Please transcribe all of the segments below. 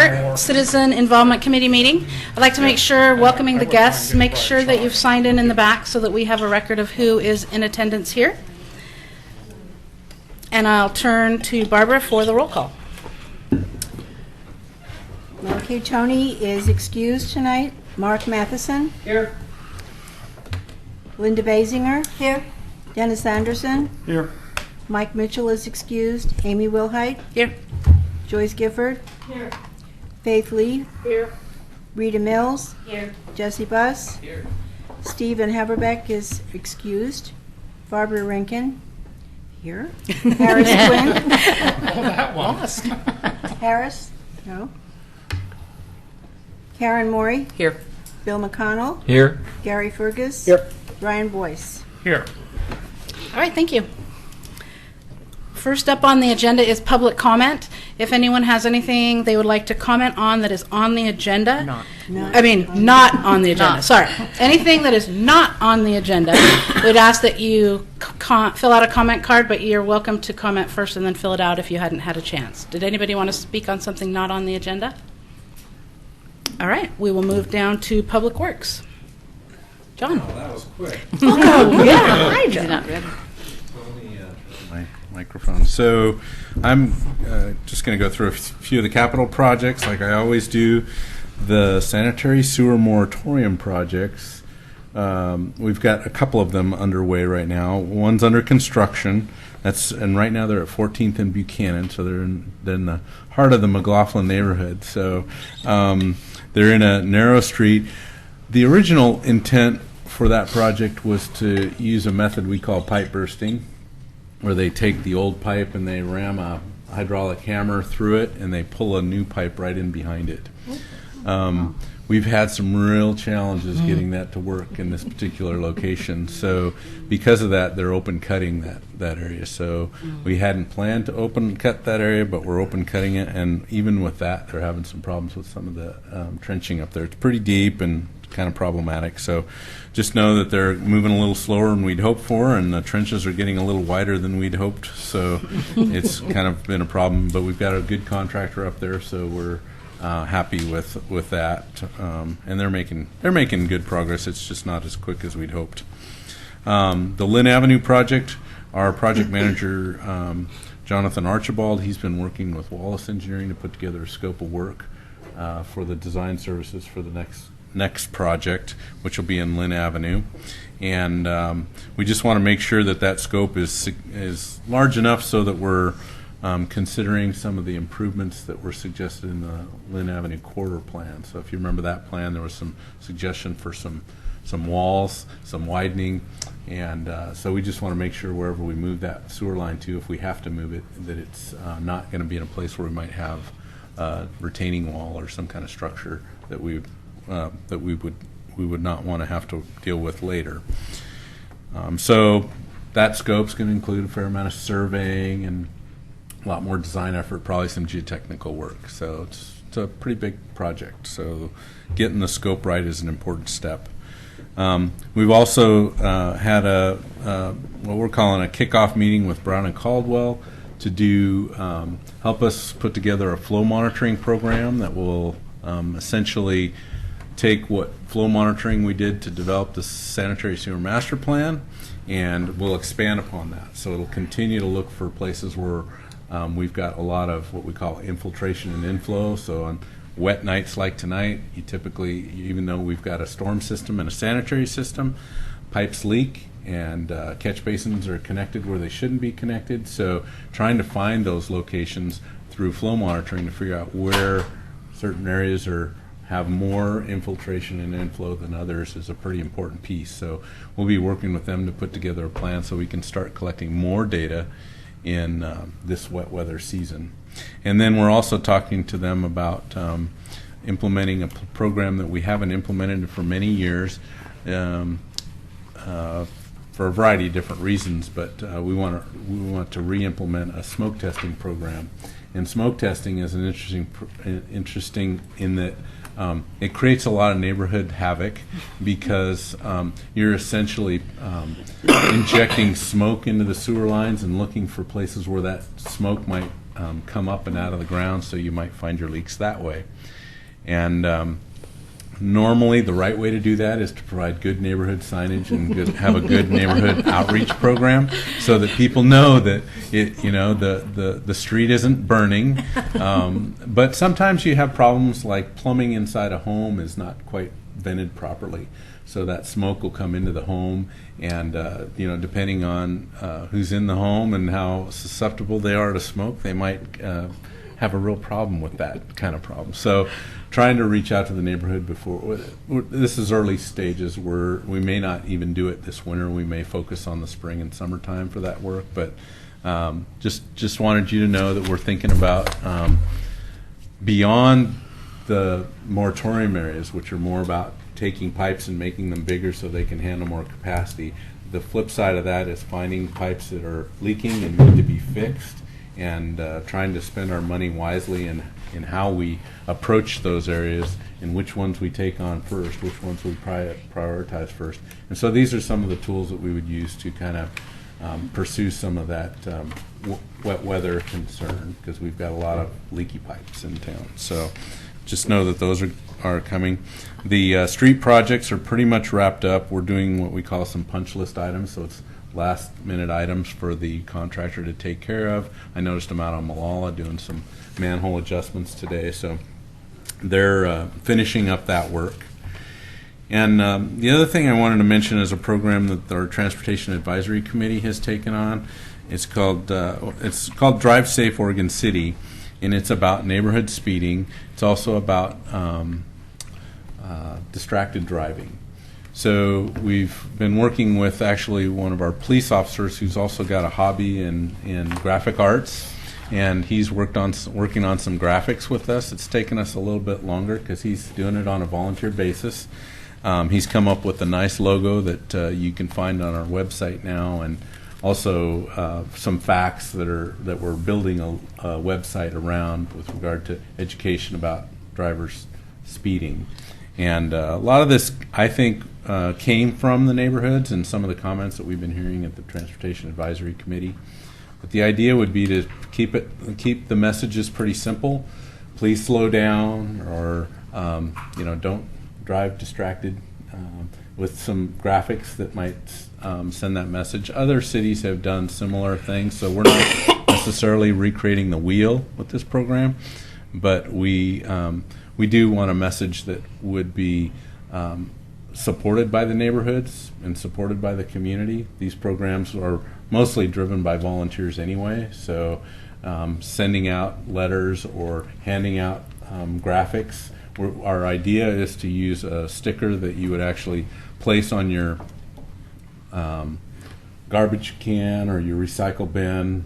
our Citizen Involvement Committee meeting. I'd like to make sure, welcoming the guests, make sure that you've signed in the back so that we have a record of who is in attendance here. And I'll turn to Barbara for the roll call. Okay, Tony is excused tonight. Mark Matheson. Here. Linda Basinger. Here. Dennis Anderson. Here. Mike Mitchell is excused. Amy Wilhite. Here. Joyce Gifford. Here. Faith Lee. Here. Rita Mills. Here. Jesse Buss. Here. Stephen Haberbeck is excused. Barbara Rinkin. Here. Harris Quinn. Oh, that lost. Harris. No. Karen Morey. Here. Bill McConnell. Here. Gary Fergus. Here. Brian Boyce. Here. All right, thank you. First up on the agenda is public comment. If anyone has anything they would like to comment on that is on the agenda. Not on the agenda. Sorry. Anything that is not on the agenda, we'd ask that you fill out a comment card, but you're welcome to comment first and then fill it out if you hadn't had a chance. Did anybody want to speak on something not on the agenda? All right, we will move down to Public Works. John. Oh, that was quick. Oh, yeah. Hi, John. My microphone. So I'm just going to go through a few of the capital projects like I always do. The sanitary sewer moratorium projects, we've got a couple of them underway right now. One's under construction. And right now they're at 14th and Buchanan, so they're in the heart of the McLaughlin neighborhood. So they're in a narrow street. The original intent for that project was to use a method we call pipe bursting, where they take the old pipe and they ram a hydraulic hammer through it and they pull a new pipe right in behind it. We've had some real challenges getting that to work in this particular location. So because of that, they're open cutting that area. So we hadn't planned to open cut that area, but we're open cutting it. And even with that, they're having some problems with some of the trenching up there. It's pretty deep and kind of problematic. So just know that they're moving a little slower than we'd hoped for, and the trenches are getting a little wider than we'd hoped. So it's kind of been a problem. But we've got a good contractor up there, so we're happy with that, and they're making good progress. It's just not as quick as we'd hoped. The Lynn Avenue project, our project manager Jonathan Archibald, he's been working with Wallace Engineering to put together a scope of work for the design services for the next project, which will be in Lynn Avenue, and we just want to make sure that scope is large enough so that we're considering some of the improvements that were suggested in the Lynn Avenue corridor plan. So if you remember that plan, there was some suggestion for some walls, some widening, and so we just want to make sure wherever we move that sewer line to, if we have to move it, that it's not going to be in a place where we might have a retaining wall or some kind of structure that we would not want to have to deal with later. So that scope's going to include a fair amount of surveying and a lot more design effort, probably some geotechnical work. So it's a pretty big project. So getting the scope right is an important step. We've also had what we're calling a kickoff meeting with Brown and Caldwell to do help us put together a flow monitoring program that will essentially take what flow monitoring we did to develop the sanitary sewer master plan, and we'll expand upon that. So it'll continue to look for places where we've got a lot of what we call infiltration and inflow. So on wet nights like tonight, you typically, even though we've got a storm system and a sanitary system, pipes leak and catch basins are connected where they shouldn't be connected. So trying to find those locations through flow monitoring to figure out where certain areas have more infiltration and inflow than others is a pretty important piece. So we'll be working with them to put together a plan so we can start collecting more data in this wet weather season. And then we're also talking to them about implementing a program that we haven't implemented for many years for a variety of different reasons, but we want to re-implement a smoke testing program. And smoke testing is an interesting in that it creates a lot of neighborhood havoc because you're essentially injecting smoke into the sewer lines and looking for places where that smoke might come up and out of the ground, so you might find your leaks that way. And normally, the right way to do that is to provide good neighborhood signage and have a good neighborhood outreach program, so that people know that the street isn't burning. But sometimes you have problems like plumbing inside a home is not quite vented properly, so that smoke will come into the home, and depending on who's in the home and how susceptible they are to smoke, they might have a real problem with that kind of problem. So trying to reach out to the neighborhood before, this is early stages where we may not even do it this winter. We may focus on the spring and summertime for that work, but just wanted you to know that we're thinking about beyond the moratorium areas, which are more about taking pipes and making them bigger so they can handle more capacity. The flip side of that is finding pipes that are leaking and need to be fixed, and trying to spend our money wisely in how we approach those areas and which ones we take on first, which ones we prioritize first. And so these are some of the tools that we would use to kind of pursue some of that wet weather concern, because we've got a lot of leaky pipes in town. So just know that those are coming. The street projects are pretty much wrapped up. We're doing what we call some punch list items, so it's last minute items for the contractor to take care of. I noticed them out on Malala doing some manhole adjustments today, so they're finishing up that work. And the other thing I wanted to mention is a program that our Transportation Advisory Committee has taken on. It's called Drive Safe Oregon City, and it's about neighborhood speeding. It's also about distracted driving. So we've been working with actually one of our police officers who's also got a hobby in graphic arts, and he's working on some graphics with us. It's taken us a little bit longer because he's doing it on a volunteer basis. He's come up with a nice logo that you can find on our website now, and also some facts that we're building a website around with regard to education about drivers speeding. And a lot of this, I think, came from the neighborhoods and some of the comments that we've been hearing at the Transportation Advisory Committee. But the idea would be to keep the messages pretty simple. Please slow down, or don't drive distracted, with some graphics that might send that message. Other cities have done similar things, so we're not necessarily recreating the wheel with this program, but we do want a message that would be supported by the neighborhoods and supported by the community. These programs are mostly driven by volunteers anyway, so sending out letters or handing out graphics. Our idea is to use a sticker that you would actually place on your garbage can or your recycle bin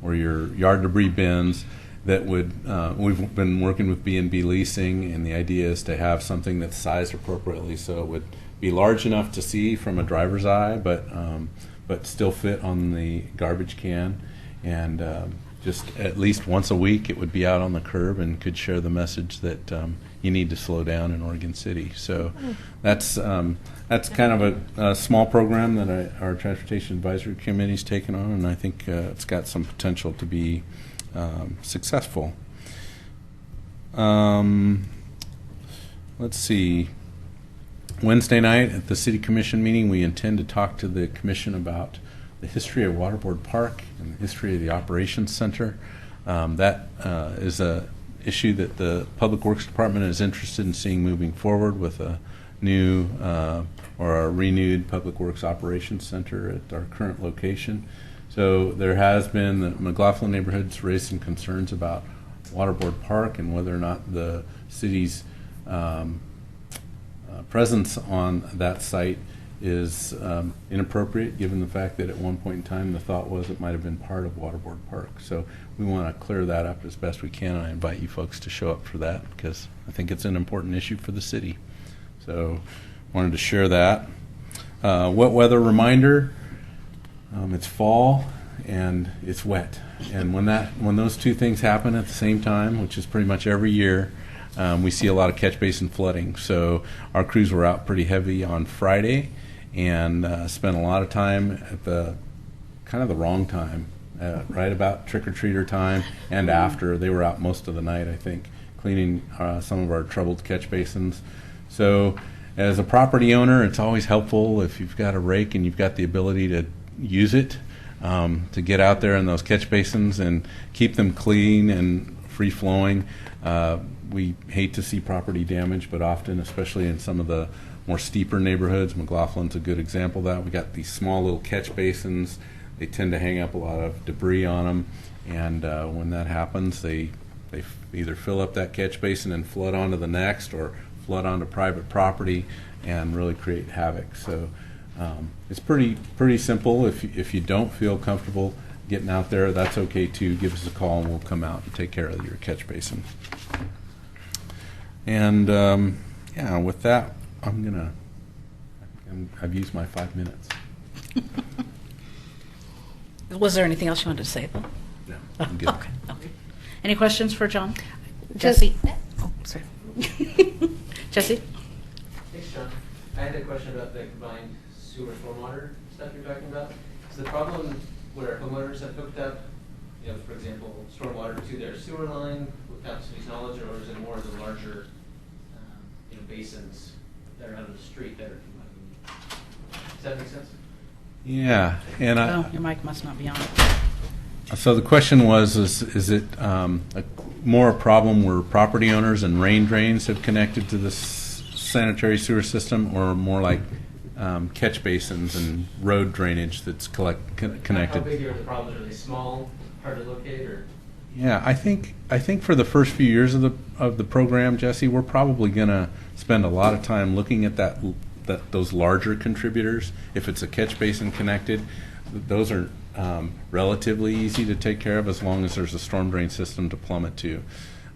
or your yard debris bins. That would we've been working with B&B Leasing, and the idea is to have something that's sized appropriately, so it would be large enough to see from a driver's eye, but still fit on the garbage can, and just at least once a week it would be out on the curb and could share the message that you need to slow down in Oregon City. So that's kind of a small program that our Transportation Advisory Committee's taken on, and I think it's got some potential to be successful. Let's see. Wednesday night at the City Commission meeting, we intend to talk to the Commission about the history of Waterboard Park and the history of the Operations Center. That is a issue that the Public Works Department is interested in seeing moving forward with a new or a renewed Public Works Operations Center at our current location. So there has been, the McLaughlin neighborhood's raised some concerns about Waterboard Park and whether or not the city's presence on that site is inappropriate, given the fact that at one point in time the thought was it might have been part of Waterboard Park. So we want to clear that up as best we can. I invite you folks to show up for that because I think it's an important issue for the city. So wanted to share that. Wet weather reminder. It's fall and it's wet, and when those two things happen at the same time, which is pretty much every year, we see a lot of catch basin flooding. So our crews were out pretty heavy on Friday and spent a lot of time at the kind of the wrong time right about trick-or-treater time and after. They were out most of the night, I think, cleaning some of our troubled catch basins. So as a property owner, it's always helpful if you've got a rake and you've got the ability to use it, to get out there in those catch basins and keep them clean and free-flowing. We hate to see property damage, but often, especially in some of the more steeper neighborhoods, McLaughlin's a good example of that. We got these small little catch basins. They tend to hang up a lot of debris on them, and when that happens, they either fill up that catch basin and flood onto the next, or flood onto private property and really create havoc. So it's pretty simple. If you don't feel comfortable getting out there, that's okay too. Give us a call and we'll come out and take care of your catch basin. And yeah, with that, I've used my 5 minutes. Was there anything else you wanted to say, though? No, I'm good. Okay. Any questions for John? Jesse? Oh, sorry. Jesse? Thanks, John. I had a question about the combined sewer stormwater stuff you're talking about. Is the problem where homeowners have hooked up, for example, stormwater to their sewer line without city's knowledge, or is it more of the larger, basins that are out of the street that are combining? Does that make sense? Yeah, and Oh, your mic must not be on. so the question was: is it more a problem where property owners and rain drains have connected to this sanitary sewer system, or more like catch basins and road drainage that's connected? How big are the problems? Are they small, hard to locate, or? Yeah, I think for the first few years of the program, Jesse, we're probably going to spend a lot of time looking at those larger contributors. If it's a catch basin connected, those are relatively easy to take care of as long as there's a storm drain system to plumb it to.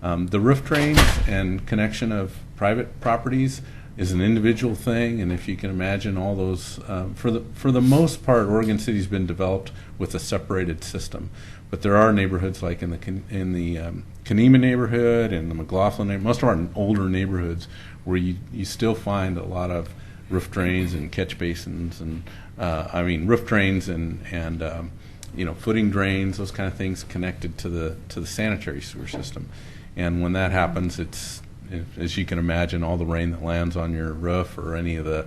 The roof drains and connection of private properties is an individual thing, and if you can imagine all those, for the most part, Oregon City's been developed with a separated system. But there are neighborhoods like in the Kenema neighborhood and the McLaughlin neighborhood, most of our older neighborhoods, where you still find a lot of roof drains and catch basins and roof drains and footing drains, those kind of things connected to the sanitary sewer system. And when that happens, it's, as you can imagine, all the rain that lands on your roof or any of the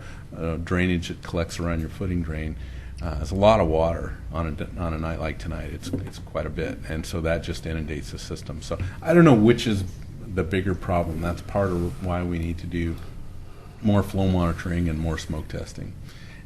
drainage that collects around your footing drain. There's a lot of water on a night like tonight. It's quite a bit, and so that just inundates the system. So I don't know which is the bigger problem. That's part of why we need to do more flow monitoring and more smoke testing.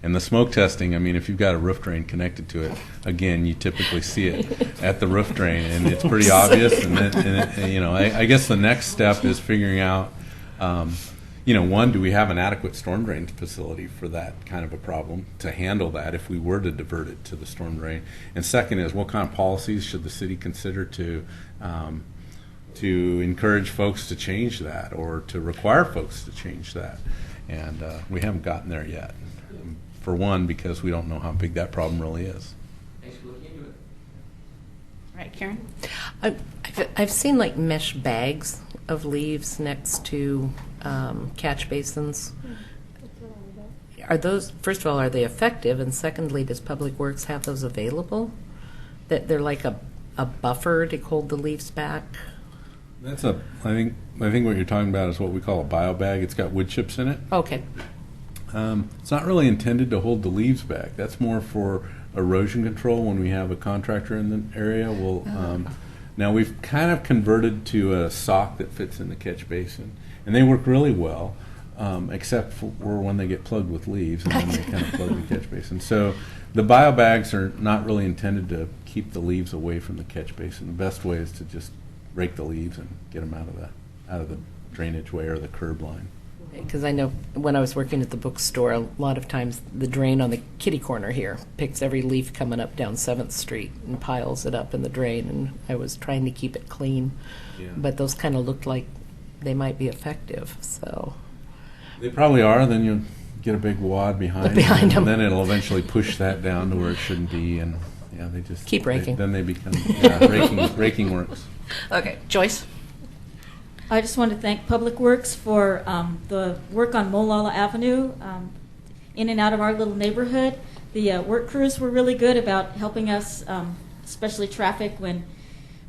And the smoke testing, if you've got a roof drain connected to it, again, you typically see it at the roof drain, and it's pretty obvious. I guess the next step is figuring out, one, do we have an adequate storm drain facility for that kind of a problem to handle that if we were to divert it to the storm drain? And second is, what kind of policies should the city consider to encourage folks to change that or to require folks to change that? And we haven't gotten there yet. For one, because we don't know how big that problem really is. Thanks for looking into it. All right, Karen? I've seen like mesh bags of leaves next to catch basins. Are those, first of all, are they effective? And secondly, does Public Works have those available? That they're like a buffer to hold the leaves back? I think what you're talking about is what we call a bio bag. It's got wood chips in it. Okay. It's not really intended to hold the leaves back. That's more for erosion control when we have a contractor in the area. Now we've kind of converted to a sock that fits in the catch basin, and they work really well, except for when they get plugged with leaves, and then they kind of plug the catch basin. So the bio bags are not really intended to keep the leaves away from the catch basin. The best way is to just rake the leaves and get them out of the drainage way or the curb line. Because I know when I was working at the bookstore, a lot of times the drain on the kitty corner here picks every leaf coming up down 7th Street and piles it up in the drain, and I was trying to keep it clean. Yeah. But those kind of looked like they might be effective, so. They probably are. Then you'll get a big wad behind Behind them. and then it'll eventually push that down to where it shouldn't be, and they just Keep raking. Then they become raking works. Okay, Joyce? I just want to thank Public Works for the work on Molalla Avenue in and out of our little neighborhood. The work crews were really good about helping us especially traffic when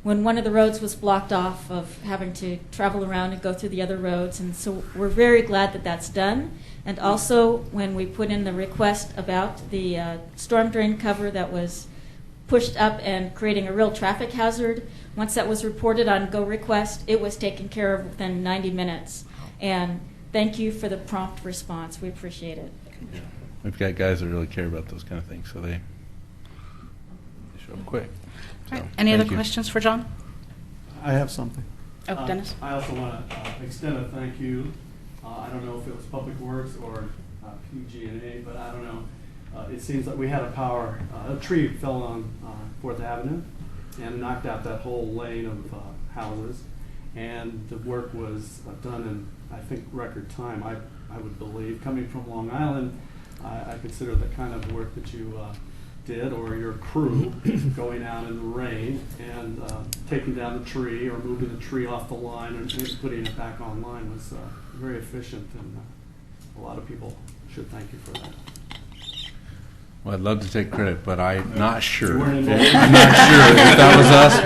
one of the roads was blocked off of having to travel around and go through the other roads. And so we're very glad that that's done. And also when we put in the request about the storm drain cover that was pushed up and creating a real traffic hazard, once that was reported on Go Request, it was taken care of within 90 minutes. And thank you for the prompt response. We appreciate it. Yeah. We've got guys that really care about those kind of things, so they show up quick. All right. So, Any other thank you. questions for John? I have something. Oh, Dennis? I also want to extend a thank you. I don't know if it was Public Works or PG&A, but I don't know. It seems like we had a tree fell on 4th Avenue and knocked out that whole lane of houses. And the work was done in, I think, record time, I would believe. Coming from Long Island, I consider the kind of work that you did, or your crew, going out in the rain and taking down the tree or moving the tree off the line and putting it back online was very efficient, and a lot of people should thank you for that. Well, I'd love to take credit, but I'm not sure. You weren't I'm involved. not sure if that was us,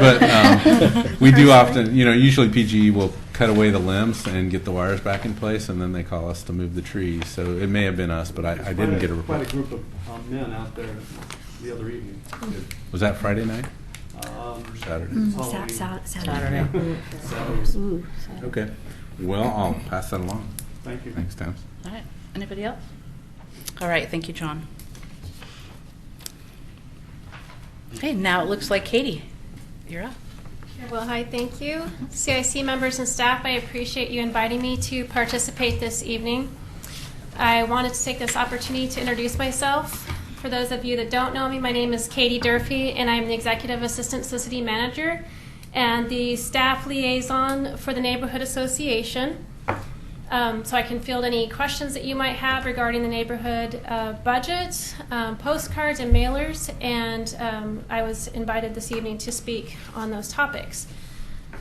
but we do often, usually PGE will cut away the limbs and get the wires back in place, and then they call us to move the trees. So it may have been us, but I didn't get a report. Quite a group of men out there the other evening. Was that Friday night? Saturday? Saturday. Saturday. Okay. Well, I'll pass that along. Thank you. Thanks, Dennis. All right. Anybody else? All right. Thank you, John. Okay, now it looks like Katie. You're up. Well, hi, thank you. CIC members and staff, I appreciate you inviting me to participate this evening. I wanted to take this opportunity to introduce myself. For those of you that don't know me, my name is Katie Durfee, and I'm the Executive Assistant to the City Manager and the Staff Liaison for the Neighborhood Association. So I can field any questions that you might have regarding the neighborhood budget, postcards, and mailers, and I was invited this evening to speak on those topics.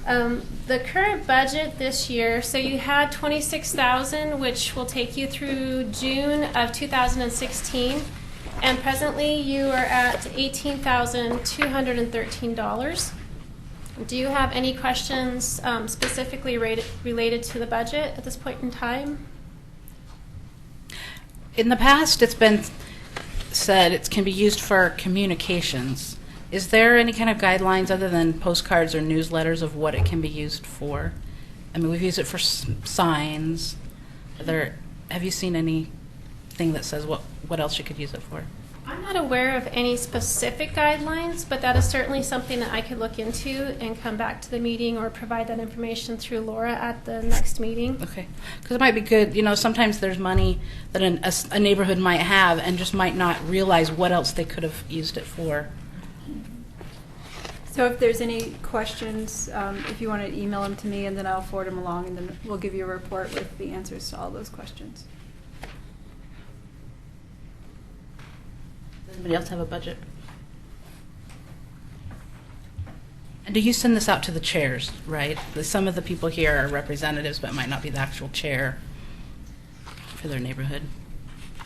The current budget this year, so you had $26,000, which will take you through June of 2016, and presently you are at $18,213. Do you have any questions specifically related to the budget at this point in time? In the past, it's been said it can be used for communications. Is there any kind of guidelines other than postcards or newsletters of what it can be used for? I mean, we've used it for signs. Have you seen anything that says what else you could use it for? I'm not aware of any specific guidelines, but that is certainly something that I could look into and come back to the meeting or provide that information through Laura at the next meeting. Okay, because it might be good, sometimes there's money that a neighborhood might have and just might not realize what else they could have used it for. So if there's any questions, if you want to email them to me, and then I'll forward them along, and then we'll give you a report with the answers to all those questions. Does anybody else have a budget? And do you send this out to the chairs, right? Some of the people here are representatives, but might not be the actual chair for their neighborhood.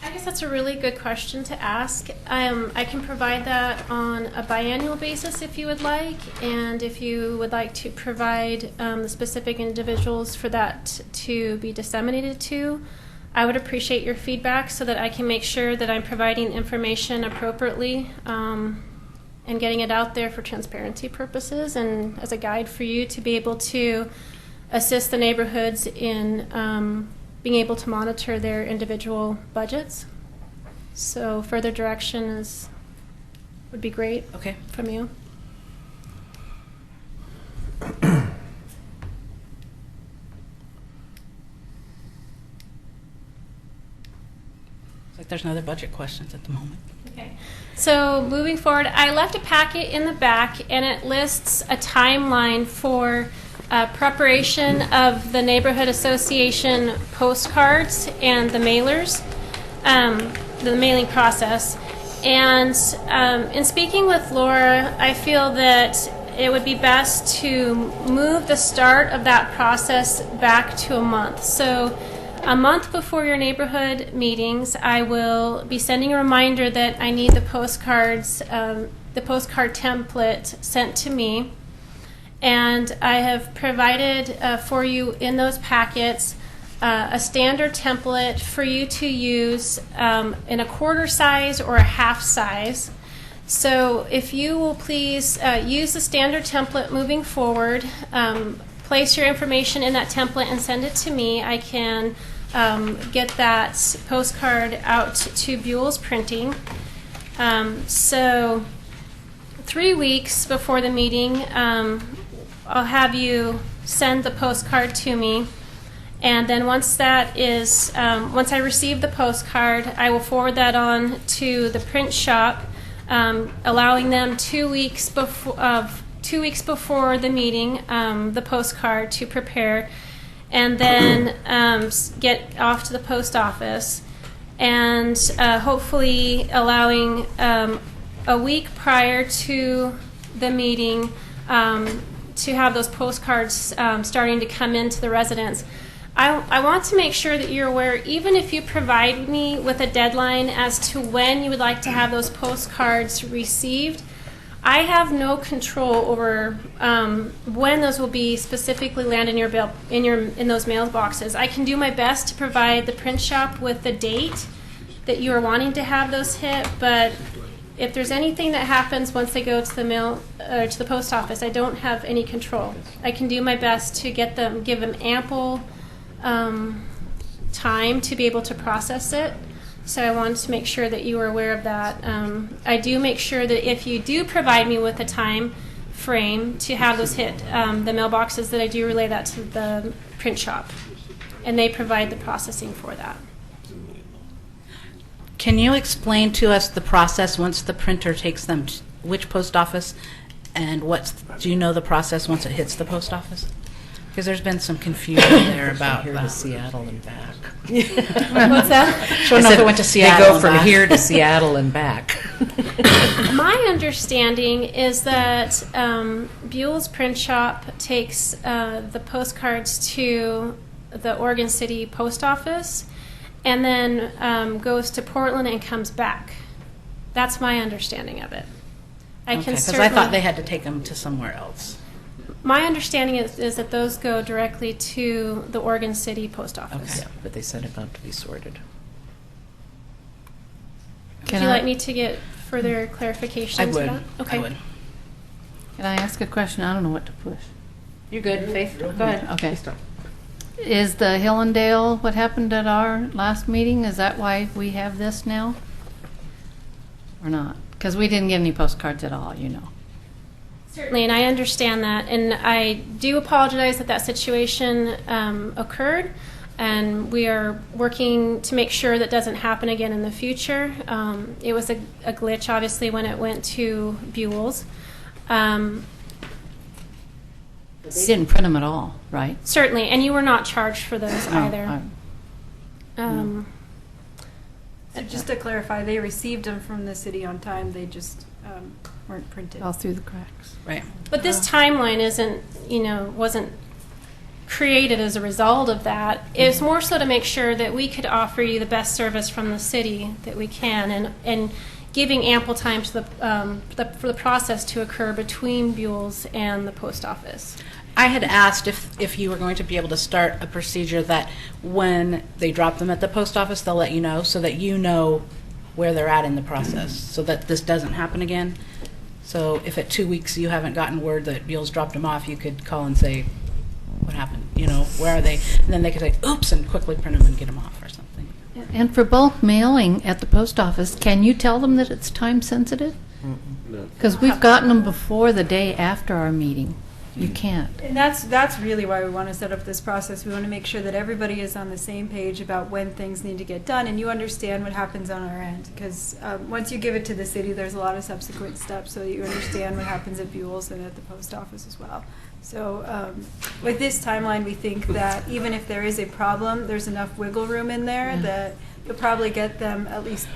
I guess that's a really good question to ask. I can provide that on a biannual basis if you would like, and if you would like to provide the specific individuals for that to be disseminated to, I would appreciate your feedback so that I can make sure that I'm providing information appropriately and getting it out there for transparency purposes and as a guide for you to be able to assist the neighborhoods in being able to monitor their individual budgets. So further direction would be great. Okay. From you. Like there's no other budget questions at the moment. Okay. So moving forward, I left a packet in the back, and it lists a timeline for preparation of the Neighborhood Association postcards and the mailers, the mailing process. And in speaking with Laura, I feel that it would be best to move the start of that process back to a month. So a month before your neighborhood meetings, I will be sending a reminder that I need the postcards the postcard template sent to me. And I have provided for you in those packets a standard template for you to use in a quarter size or a half size. So if you will please use the standard template moving forward, place your information in that template and send it to me. I can get that postcard out to Buell's Printing. So 3 weeks before the meeting, I'll have you send the postcard to me. And then once that is, once I receive the postcard, I will forward that on to the print shop, allowing them 2 weeks before 2 weeks before the meeting, the postcard to prepare, and then get off to the post office, and hopefully allowing a week prior to the meeting to have those postcards starting to come into the residents. I want to make sure that you're aware, even if you provide me with a deadline as to when you would like to have those postcards received, I have no control over when those will be specifically land in in those mailboxes. I can do my best to provide the print shop with the date that you are wanting to have those hit, but if there's anything that happens once they go to the mail to the post office, I don't have any control. I can do my best to give them ample time to be able to process it. So I wanted to make sure that you were aware of that. I do make sure that if you do provide me with a time frame to have those hit the mailboxes, that I do relay that to the print shop, and they provide the processing for that. Can you explain to us the process once the printer takes them, which post office, and do you know the process once it hits the post office? Because there's been some confusion there about Here to Seattle and back. What's that? So I don't know if it went to Seattle. They go and from back. here to Seattle and back. My understanding is that Buell's Print Shop takes the postcards to the Oregon City Post Office and then goes to Portland and comes back. That's my understanding of it. Because I thought they had to take them to somewhere else. My understanding is that those go directly to the Oregon City Post Office. Okay. Yeah, but they send them out to be sorted. Would you like me to get further clarification I to would. that? Okay. I would. Can I ask a question? I don't know what to push. You're good, Faith. Go ahead. Okay. Is the Hillendale, what happened at our last meeting, is that why we have this now? Or not? Because we didn't get any postcards at all, you know. Certainly, and I understand that, and I do apologize that situation occurred, and we are working to make sure that doesn't happen again in the future. It was a glitch, obviously, when it went to Buell's. They didn't print them at all, right? Certainly, and you were not charged for those either. So just to clarify, they received them from the city on time, they just weren't printed. All through the cracks. Right. But this timeline wasn't created as a result of that. It's more so to make sure that we could offer you the best service from the city that we can, and giving ample time to for the process to occur between Buell's and the post office. I had asked if you were going to be able to start a procedure that when they drop them at the post office, they'll let you know, so that you know where they're at in the process, so that this doesn't happen again. So if at 2 weeks you haven't gotten word that Buell's dropped them off, you could call and say, what happened? Where are they? And then they could say, oops, and quickly print them and get them off or something. And for bulk mailing at the post office, can you tell them that it's time sensitive? Because we've gotten them before the day after our meeting. You can't. And that's really why we want to set up this process. We want to make sure that everybody is on the same page about when things need to get done, and you understand what happens on our end. Because once you give it to the city, there's a lot of subsequent steps, so that you understand what happens at Buell's and at the post office as well. So with this timeline, we think that even if there is a problem, there's enough wiggle room in there that you'll probably get them at least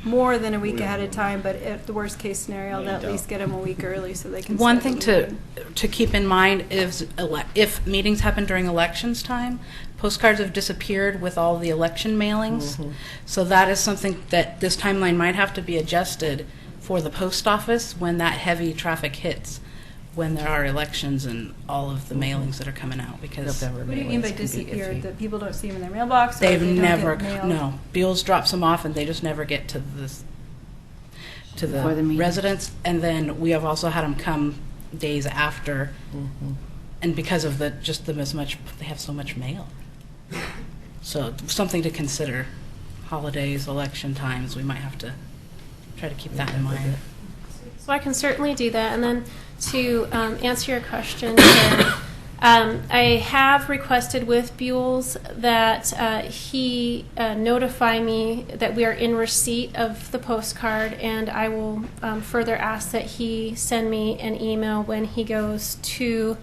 more than a week ahead of time, but at the worst case scenario, they'll at least get them a week early so they can One start thing moving. to keep in mind is if meetings happen during elections time, postcards have disappeared with all the election mailings. So that is something that this timeline might have to be adjusted for the post office when that heavy traffic hits, when there are elections and all of the mailings that are coming out, because What do you mean by disappeared? That people don't see them in their mailbox? Or they've they don't never, get mailed? no. Beals drops them off and they just never get to Before the the meeting. residents. And then we have also had them come days after, and because of they have so much mail. So something to consider. Holidays, election times, we might have to try to keep that in mind. So I can certainly do that. And then to answer your question, Sharon, I have requested with Buell's that he notify me that we are in receipt of the postcard, and I will further ask that he send me an email when he goes to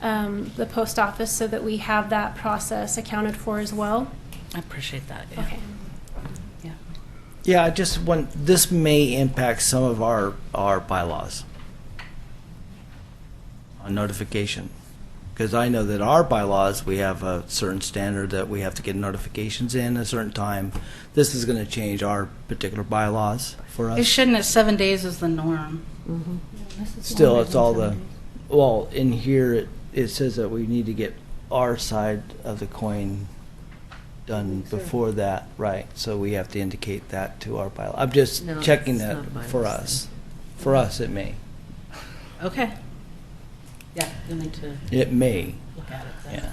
the post office so that we have that process accounted for as well. I appreciate that. Yeah. Okay. Yeah. Yeah, I just want, this may impact some of our bylaws on notification. Because I know that our bylaws, we have a certain standard that we have to get notifications in a certain time. This is going to change our particular bylaws for It us. shouldn't have 7 days as the norm. Still, it's all the, well, in here, it says that we need to get our side of the coin done before that, right? So we have to indicate that to our bylaw. I'm just No, checking it's that not a bylaw. for us. For us, it may. Okay. Yeah, you'll need to It may, look at it then. yeah.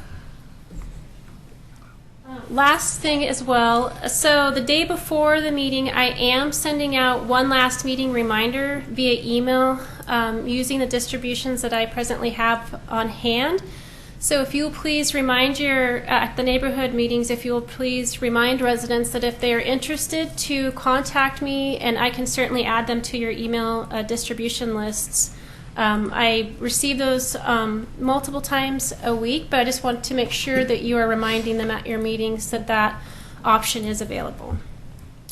Last thing as well, so the day before the meeting, I am sending out one last meeting reminder via email using the distributions that I presently have on hand. So if you'll please remind at the neighborhood meetings, if you'll please remind residents that if they are interested to contact me, and I can certainly add them to your email distribution lists. I receive those multiple times a week, but I just want to make sure that you are reminding them at your meetings that that option is available.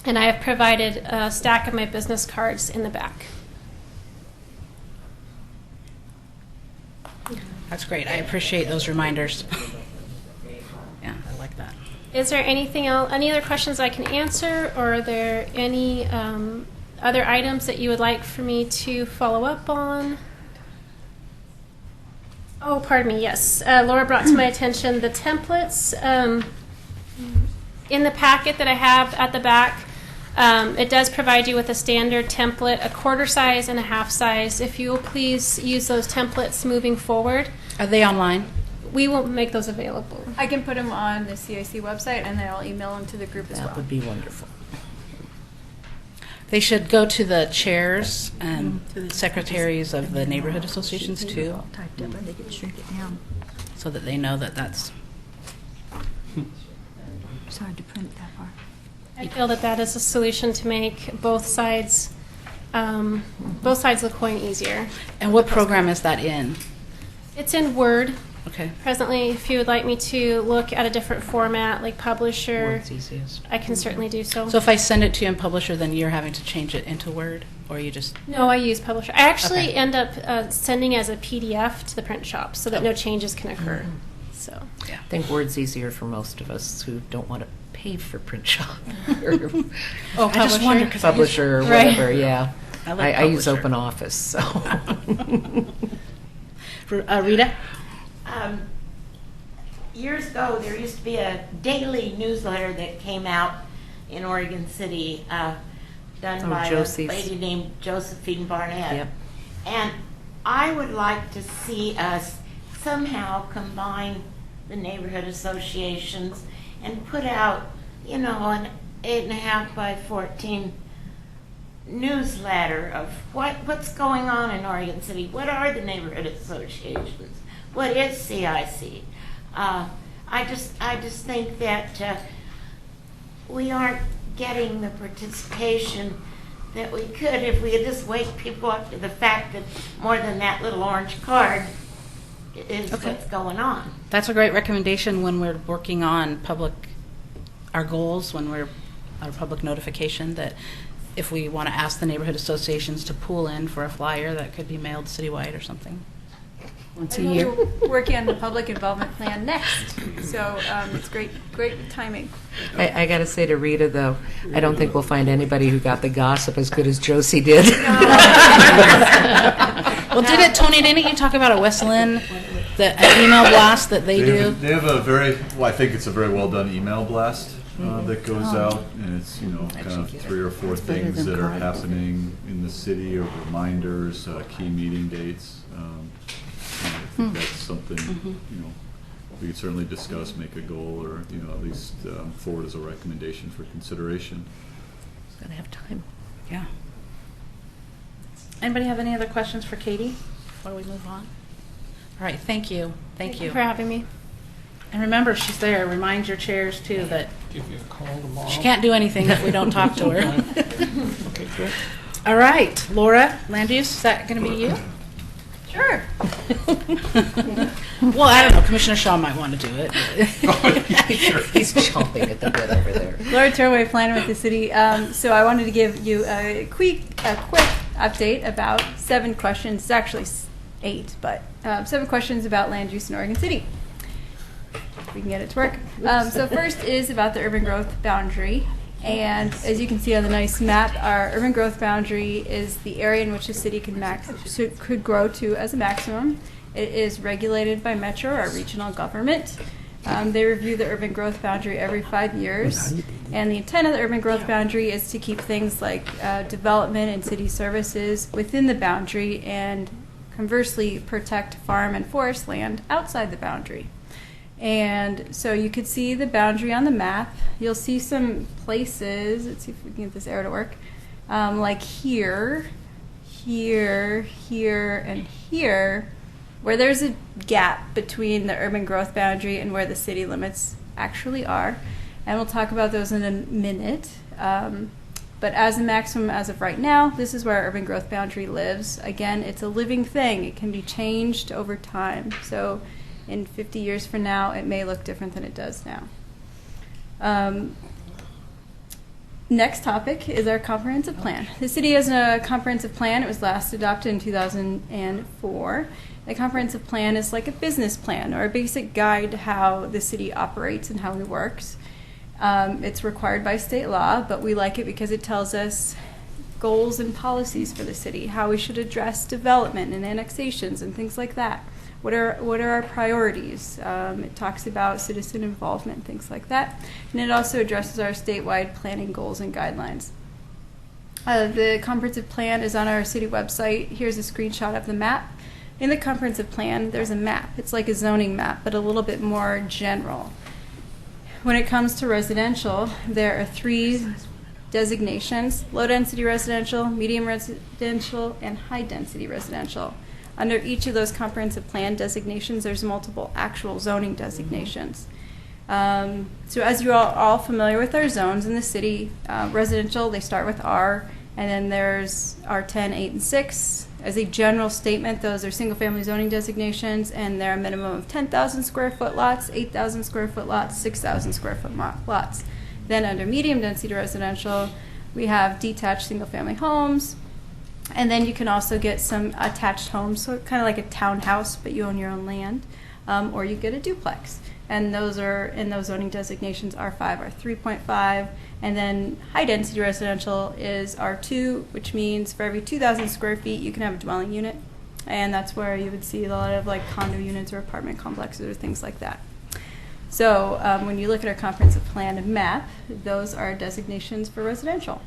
And I have provided a stack of my business cards in the back. That's great. I appreciate those reminders. Yeah, I like that. Is there anything else, any other questions I can answer, or are there any other items that you would like for me to follow up on? Oh, pardon me, yes. Laura brought to my attention the templates. In the packet that I have at the back, it does provide you with a standard template, a quarter size and a half size. If you will please use those templates moving forward. Are they online? We will make those available. I can put them on the CIC website, and then I'll email them to the group as well. That would be wonderful. They should go to the chairs and secretaries of the neighborhood associations too, Typed up, and they could shrink it down. so that they know that that's. It's hard to print that far. I feel that that is a solution to make both sides of the coin easier. And what program is that in? It's in Word. Okay. Presently, if you would like me to look at a different format, like Publisher, Word's easiest. I can certainly do so. So if I send it to you in Publisher, then you're having to change it into Word, or you just. No, I use Publisher. I actually Okay. end up sending as a PDF to the print shop so that no changes can occur. So, Yeah. I think Word's easier for most of us who don't want to pay for print shop. Oh, I just wonder because Publisher or Right. whatever, yeah. I like I use Publisher. Open Office, so. Rita. Years ago, there used to be a daily newsletter that came out in Oregon City, done Oh, by Josie's. a lady named Josephine Barnett. Yep. And I would like to see us somehow combine the neighborhood associations and put out, an 8.5 by 14 newsletter of what's going on in Oregon City. What are the neighborhood associations? What is CIC? I just think that we aren't getting the participation that we could if we could just wake people up to the fact that more than that little orange card is Okay. what's going on. That's a great recommendation when we're working on our goals, when we're on a public notification, that if we want to ask the neighborhood associations to pool in for a flyer that could be mailed citywide or something. Once a And year. we're working on the public involvement plan next, so it's great timing. I got to say to Rita, though, I don't think we'll find anybody who got the gossip as good as Josie did. Well, didn't you talk about a West Lynn, an email blast that they do? They have a I think it's a very well done email blast that goes out, and it's kind of 3 or 4 things that are happening in the city, or reminders, key meeting dates. I think that's something we could certainly discuss, make a goal, or at least forward as a recommendation for consideration. It's got to have time. Yeah. Anybody have any other questions for Katie before we move on? All right, thank you. Thank you for having me. And remember, she's there. Remind your chairs, too, that Give you a call tomorrow. she can't do anything if we don't talk to her. Okay, good. All right, Laura, land use, is that going to be you? Sure. Well, I don't know. Commissioner Shaw might want to do it. He's chomping at the bit over there. Laura Turway, planner with the city. So I wanted to give you a quick update about 7 questions. It's actually 8, but 7 questions about land use in Oregon City. We can get it to work. So first is about the urban growth boundary. And as you can see on the nice map, our urban growth boundary is the area in which the city could grow to as a maximum. It is regulated by Metro, our regional government. They review the urban growth boundary every 5 years. And the intent of the urban growth boundary is to keep things like development and city services within the boundary, and conversely protect farm and forest land outside the boundary. And so you could see the boundary on the map. You'll see some places, let's see if we can get this arrow to work, like here, here, and here, where there's a gap between the urban growth boundary and where the city limits actually are. And we'll talk about those in a minute. But as a maximum, as of right now, this is where our urban growth boundary lives. Again, it's a living thing. It can be changed over time. So in 50 years from now, it may look different than it does now. Next topic is our comprehensive plan. The city has a comprehensive plan. It was last adopted in 2004. The comprehensive plan is like a business plan or a basic guide to how the city operates and how it works. It's required by state law, but we like it because it tells us goals and policies for the city, how we should address development and annexations and things like that. What are our priorities? It talks about citizen involvement, things like that. And it also addresses our statewide planning goals and guidelines. The comprehensive plan is on our city website. Here's a screenshot of the map. In the comprehensive plan, there's a map. It's like a zoning map, but a little bit more general. When it comes to residential, there are 3 designations: low-density residential, medium residential, and high-density residential. Under each of those comprehensive plan designations, there's multiple actual zoning designations. So as you're all familiar with our zones in the city, residential, they start with R, and then there's R10, 8, and 6. As a general statement, those are single-family zoning designations, and they're a minimum of 10,000 square foot lots, 8,000 square foot lots, 6,000 square foot lots. Then under medium-density residential, we have detached single-family homes, and then you can also get some attached homes, so kind of like a townhouse, but you own your own land, or you get a duplex. And those are, in those zoning designations, R5, R3.5, and then high-density residential is R2, which means for every 2,000 square feet, you can have a dwelling unit. And that's where you would see a lot of like condo units or apartment complexes or things like that. So when you look at our comprehensive plan and map, those are designations for residential.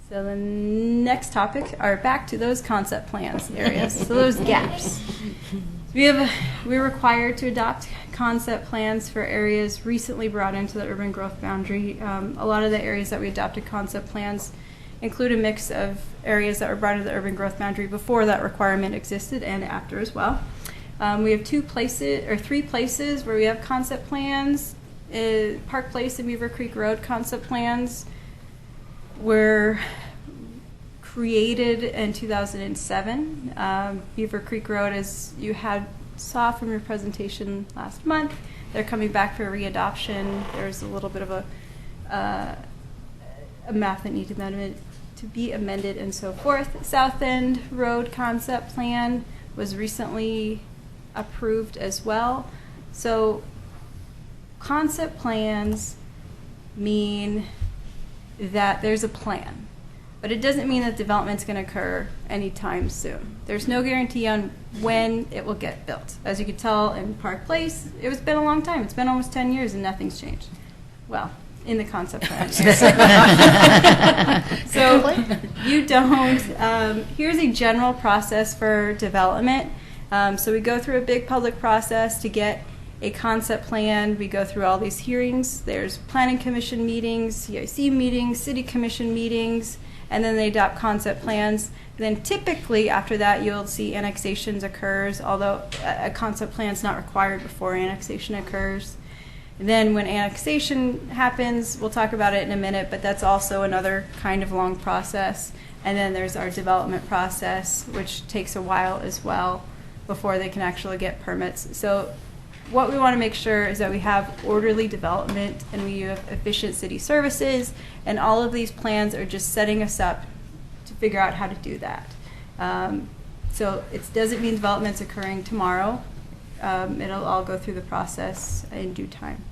So the next topic are back to those concept plans areas, so those gaps. We're required to adopt concept plans for areas recently brought into the urban growth boundary. A lot of the areas that we adopted concept plans include a mix of areas that were brought into the urban growth boundary before that requirement existed and after as well. We have 3 places where we have concept plans. Park Place and Beaver Creek Road concept plans were created in 2007. Beaver Creek Road, as you saw from your presentation last month, they're coming back for readoption. There's a little bit of a map that needs to be amended and so forth. South End Road concept plan was recently approved as well. So concept plans mean that there's a plan, but it doesn't mean that development's going to occur anytime soon. There's no guarantee on when it will get built. As you can tell in Park Place, it's been a long time. It's been almost 10 years and nothing's changed. Well, in the concept plan. So you don't, here's a general process for development. So we go through a big public process to get a concept plan. We go through all these hearings. There's planning commission meetings, CIC meetings, city commission meetings, and then they adopt concept plans. And then typically after that you'll see annexations occurs, although a concept plan is not required before annexation occurs. And then when annexation happens, we'll talk about it in a minute, but that's also another kind of long process. And then there's our development process, which takes a while as well before they can actually get permits. So what we want to make sure is that we have orderly development and we have efficient city services, and all of these plans are just setting us up to figure out how to do that. So it doesn't mean development's occurring tomorrow. It'll all go through the process in due time.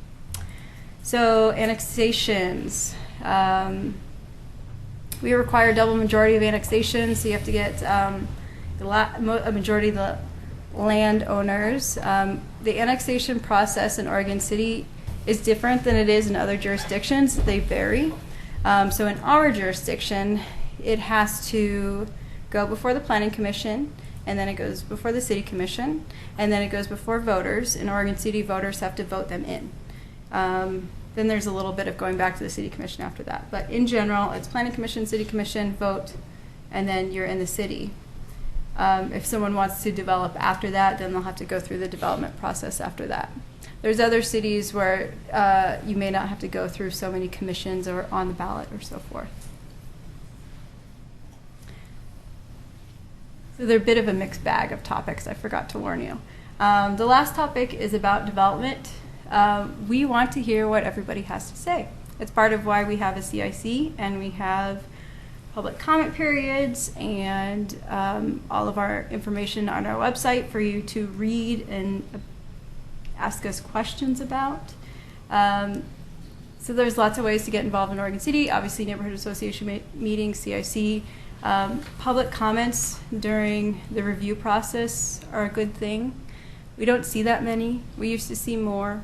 So annexations. We require double majority of annexations, so you have to get a majority of the landowners. The annexation process in Oregon City is different than it is in other jurisdictions. They vary. So in our jurisdiction, it has to go before the Planning Commission, and then it goes before the City Commission, and then it goes before voters. In Oregon City, voters have to vote them in. Then there's a little bit of going back to the City Commission after that. But in general, it's Planning Commission, City Commission, vote, and then you're in the city. If someone wants to develop after that, then they'll have to go through the development process after that. There's other cities where you may not have to go through so many commissions or on the ballot or so forth. So they're a bit of a mixed bag of topics, I forgot to warn you. The last topic is about development. We want to hear what everybody has to say. It's part of why we have a CIC, and we have public comment periods and all of our information on our website for you to read and ask us questions about. So there's lots of ways to get involved in Oregon City. Obviously, Neighborhood Association meetings, CIC. Public comments during the review process are a good thing. We don't see that many. We used to see more.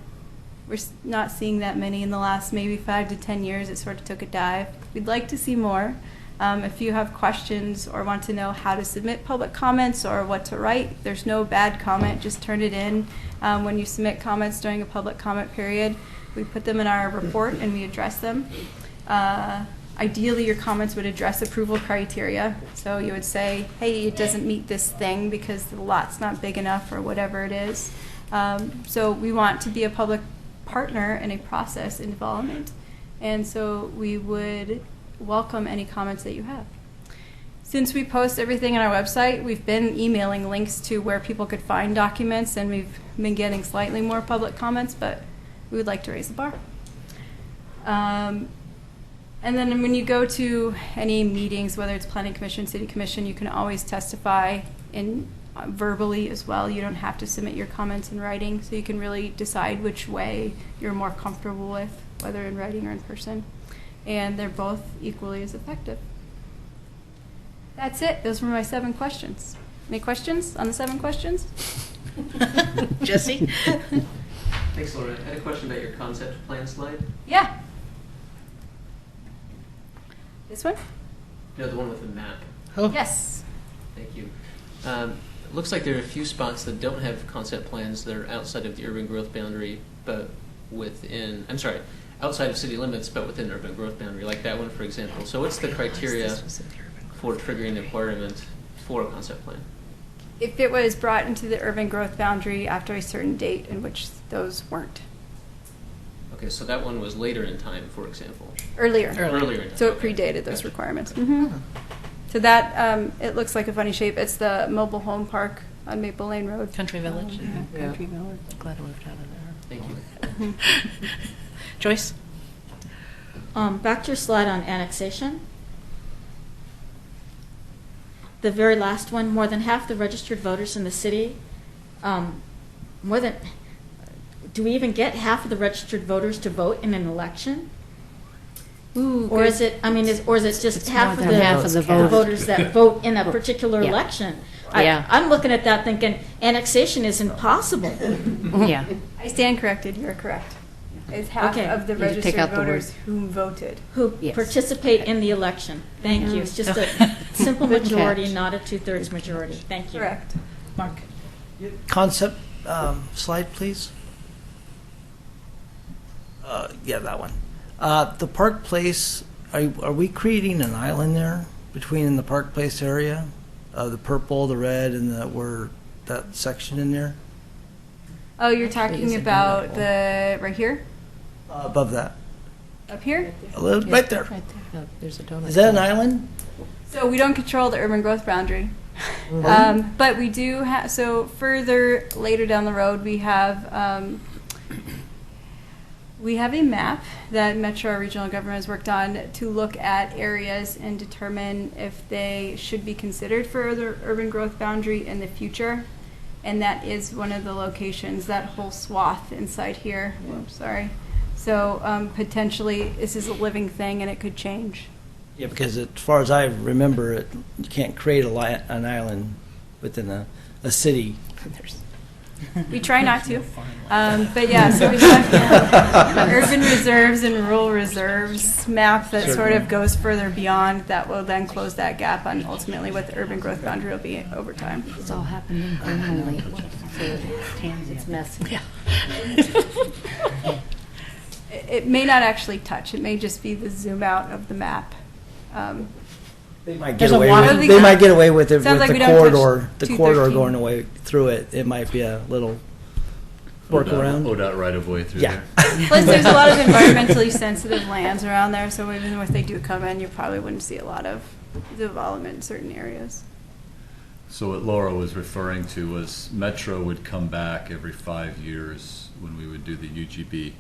We're not seeing that many in the last maybe 5 to 10 years. It sort of took a dive. We'd like to see more. If you have questions or want to know how to submit public comments or what to write, there's no bad comment. Just turn it in. When you submit comments during a public comment period, we put them in our report and we address them. Ideally, your comments would address approval criteria. So you would say, hey, it doesn't meet this thing because the lot's not big enough or whatever it is. So we want to be a public partner in a process in development. And so we would welcome any comments that you have. Since we post everything on our website, we've been emailing links to where people could find documents, and we've been getting slightly more public comments, but we would like to raise the bar. And then when you go to any meetings, whether it's Planning Commission, City Commission, you can always testify in verbally as well. You don't have to submit your comments in writing, so you can really decide which way you're more comfortable with, whether in writing or in person. And they're both equally as effective. That's it. Those were my 7 questions. Any questions on the 7 questions? Jesse? Thanks, Laura. I had a question about your concept plan slide. Yeah. This one? No, the one with the map. Oh. Yes. Thank you. It looks like there are a few spots that don't have concept plans that are outside of the urban growth boundary, but within, I'm sorry, outside of city limits, but within urban growth boundary, like that one, for example. So what's the criteria for triggering the requirement for a concept plan? If it was brought into the urban growth boundary after a certain date in which those weren't. Okay, so that one was later in time, for example. Earlier. Earlier in time. So it predated those requirements. Mm-hmm. So that, it looks like a funny shape. It's the mobile home park on Maple Lane Road. Country Village. Mm-hmm. Yeah. Country Village. Glad I moved out of there. Thank you. Joyce? Back to your slide on annexation. the very last one, more than half the registered voters in the city, do we even get half of the registered voters to vote in an election? Ooh, Or is it, I mean, or is it just It's half more of than half of the the voters. voters that vote in a particular Yeah. election? Yeah. I'm looking at that thinking annexation is impossible. Yeah. I stand corrected, you're correct. It's half Okay. of the You just take registered out the word. voters who voted. Who Yes. participate in the election. Thank you. It's just a simple Good majority, catch. not a 2/3 majority. Thank you. Correct. Mark? Concept slide, please. Yeah, that one. The Park Place, are we creating an island there between the Park Place area? The purple, the red, and that section in there? Oh, you're Actually, talking is it about donut the, right here? Above that. Up here? A little, right there. Right there. No, there's a donut. Is that an island? So we don't control the urban growth boundary. But we do have, so further later down the road, we have a map that Metro Regional Government has worked on to look at areas and determine if they should be considered for the urban growth boundary in the future. And that is one of the locations, that whole swath inside here. Oops, sorry. So potentially, this is a living thing and it could change. Yeah, because as far as I remember it, you can't create an island within a city. We try not to. But yeah, so we have urban reserves and rural reserves map that sort of goes further beyond. That will then close that gap on ultimately what the urban growth boundary will be over time. It's all happened internally. So it's messy. Yeah. It may not actually touch. It may just be the zoom out of the map. They might There's get a away water- with, they might get away with it Sounds with like we the don't touch corridor, the corridor 213. going away through it. It might be a little workaround. ODOT right of way through Yeah. there. Plus, there's a lot of environmentally sensitive lands around there, so even if they do come in, you probably wouldn't see a lot of development in certain areas. So what Laura was referring to was Metro would come back every 5 years when we would do the UGB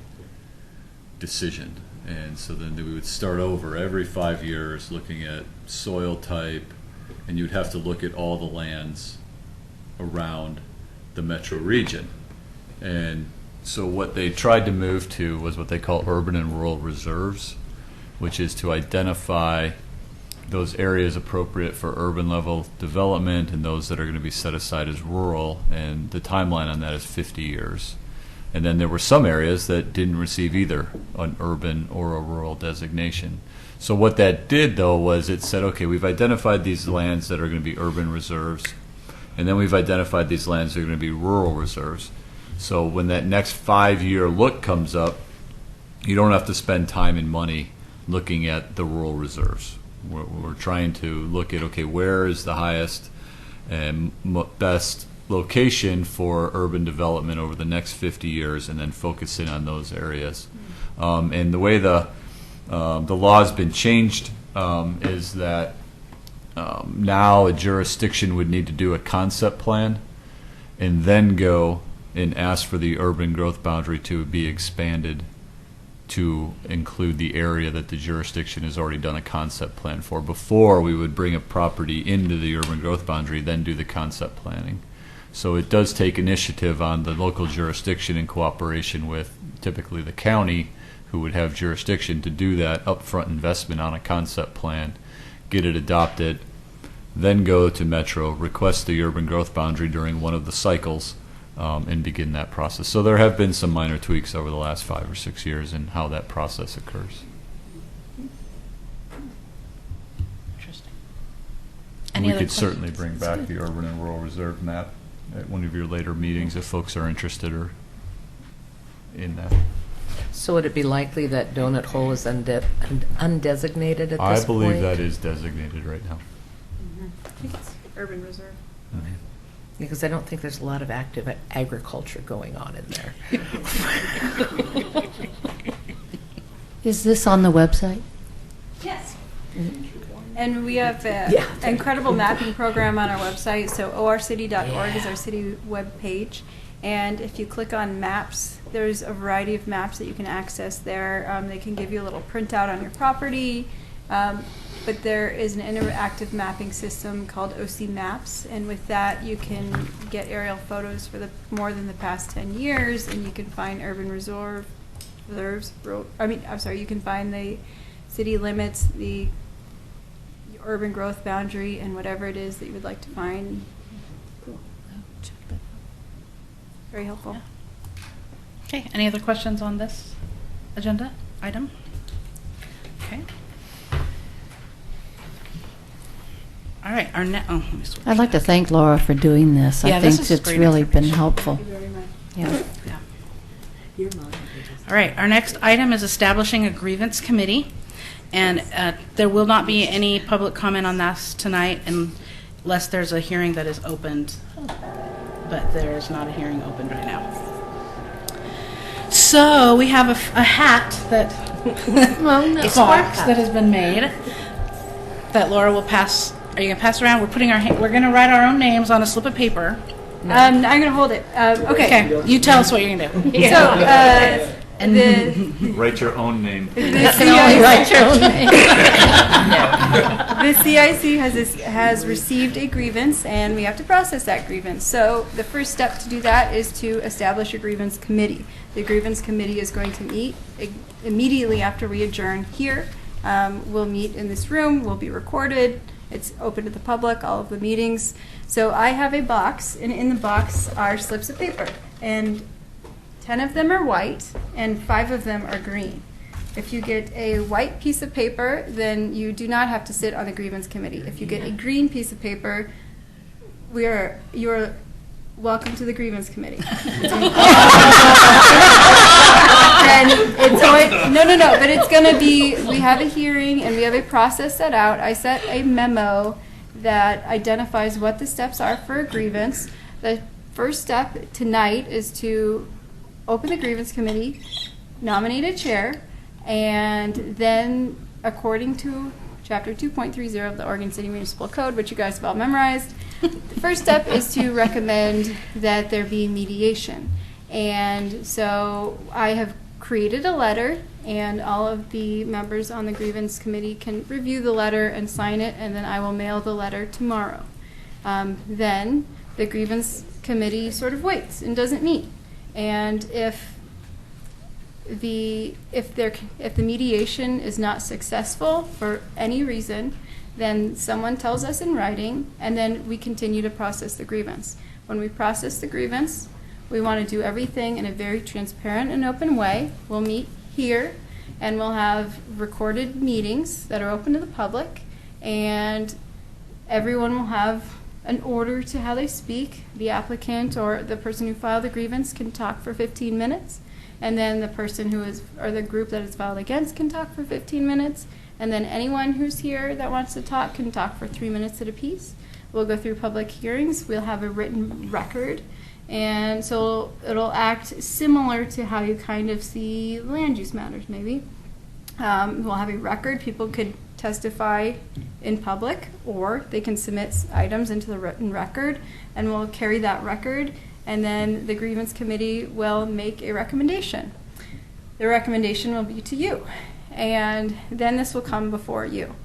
decision. And so then we would start over every 5 years looking at soil type, and you'd have to look at all the lands around the metro region. And so what they tried to move to was what they call urban and rural reserves, which is to identify those areas appropriate for urban level development and those that are going to be set aside as rural. And the timeline on that is 50 years. And then there were some areas that didn't receive either an urban or a rural designation. So what that did, though, was it said, okay, we've identified these lands that are going to be urban reserves, and then we've identified these lands that are going to be rural reserves. So when that next 5-year look comes up, you don't have to spend time and money looking at the rural reserves. We're trying to look at, okay, where is the highest and best location for urban development over the next 50 years, and then focus in on those areas. And the way the law has been changed is that now a jurisdiction would need to do a concept plan and then go and ask for the urban growth boundary to be expanded to include the area that the jurisdiction has already done a concept plan for. Before, we would bring a property into the urban growth boundary, then do the concept planning. So it does take initiative on the local jurisdiction in cooperation with typically the county, who would have jurisdiction to do that upfront investment on a concept plan, get it adopted, then go to Metro, request the urban growth boundary during one of the cycles, and begin that process. So there have been some minor tweaks over the last 5 or 6 years in how that process occurs. Interesting. And Any we other could questions? certainly bring back the urban and rural reserve map at one of your later meetings if folks are interested or in that. So would it be likely that Donut Hole is undesignated at this point? I believe that is designated right now. I think it's urban reserve. Because I don't think there's a lot of active agriculture going on in there. Is this on the website? Yes. And we have an incredible mapping program on our website. So orcity.org is our city web page. And if you click on maps, there's a variety of maps that you can access there. They can give you a little printout on your property. but there is an interactive mapping system called OC Maps, and with that you can get aerial photos for more than the past 10 years, and you can find urban reserves. You can find the city limits, the urban growth boundary, and whatever it is that you would like to find. Cool. Very helpful. Okay, any other questions on this agenda item? Okay. All right, let me switch. I'd like to thank Laura for doing this. Yeah, I this think is it's great really been information. helpful. Thank you very much. Yeah. All right, our next item is establishing a grievance committee, and there will not be any public comment on this tonight unless there's a hearing that is opened, but there is not a hearing opened right now. So we have a hat that a box that has been made that Laura will pass. Are you gonna pass around? We're gonna write our own names on a slip of paper. I'm gonna hold it. Okay. Okay, you tell us what you're gonna do. Write your own name. The CIC has received a grievance, and we have to process that grievance. So the first step to do that is to establish a grievance committee. The grievance committee is going to meet immediately after we adjourn here. We'll meet in this room. We'll be recorded. It's open to the public, all of the meetings. So I have a box, and in the box are slips of paper, and 10 of them are white, and 5 of them are green. If you get a white piece of paper, then you do not have to sit on the grievance committee. If you get a green piece of paper, you're welcome to the grievance committee. And it's always, no, but it's going to be, we have a hearing and we have a process set out. I set a memo that identifies what the steps are for a grievance. The first step tonight is to open the grievance committee, nominate a chair, and then according to Chapter 2.30 of the Oregon City Municipal Code, which you guys have all memorized, the first step is to recommend that there be mediation. And so I have created a letter, and all of the members on the grievance committee can review the letter and sign it, and then I will mail the letter tomorrow. Then the grievance committee sort of waits and doesn't meet. And if the mediation is not successful for any reason, then someone tells us in writing, and then we continue to process the grievance. When we process the grievance, we want to do everything in a very transparent and open way. We'll meet here, and we'll have recorded meetings that are open to the public, and everyone will have an order to how they speak. The applicant or the person who filed the grievance can talk for 15 minutes, and then the person or the group that is filed against can talk for 15 minutes, and then anyone who's here that wants to talk can talk for 3 minutes at a piece. We'll go through public hearings. We'll have a written record, and so it'll act similar to how you kind of see land use matters, maybe. We'll have a record. People could testify in public, or they can submit items into the written record, and we'll carry that record, and then the grievance committee will make a recommendation. The recommendation will be to you, and then this will come before you.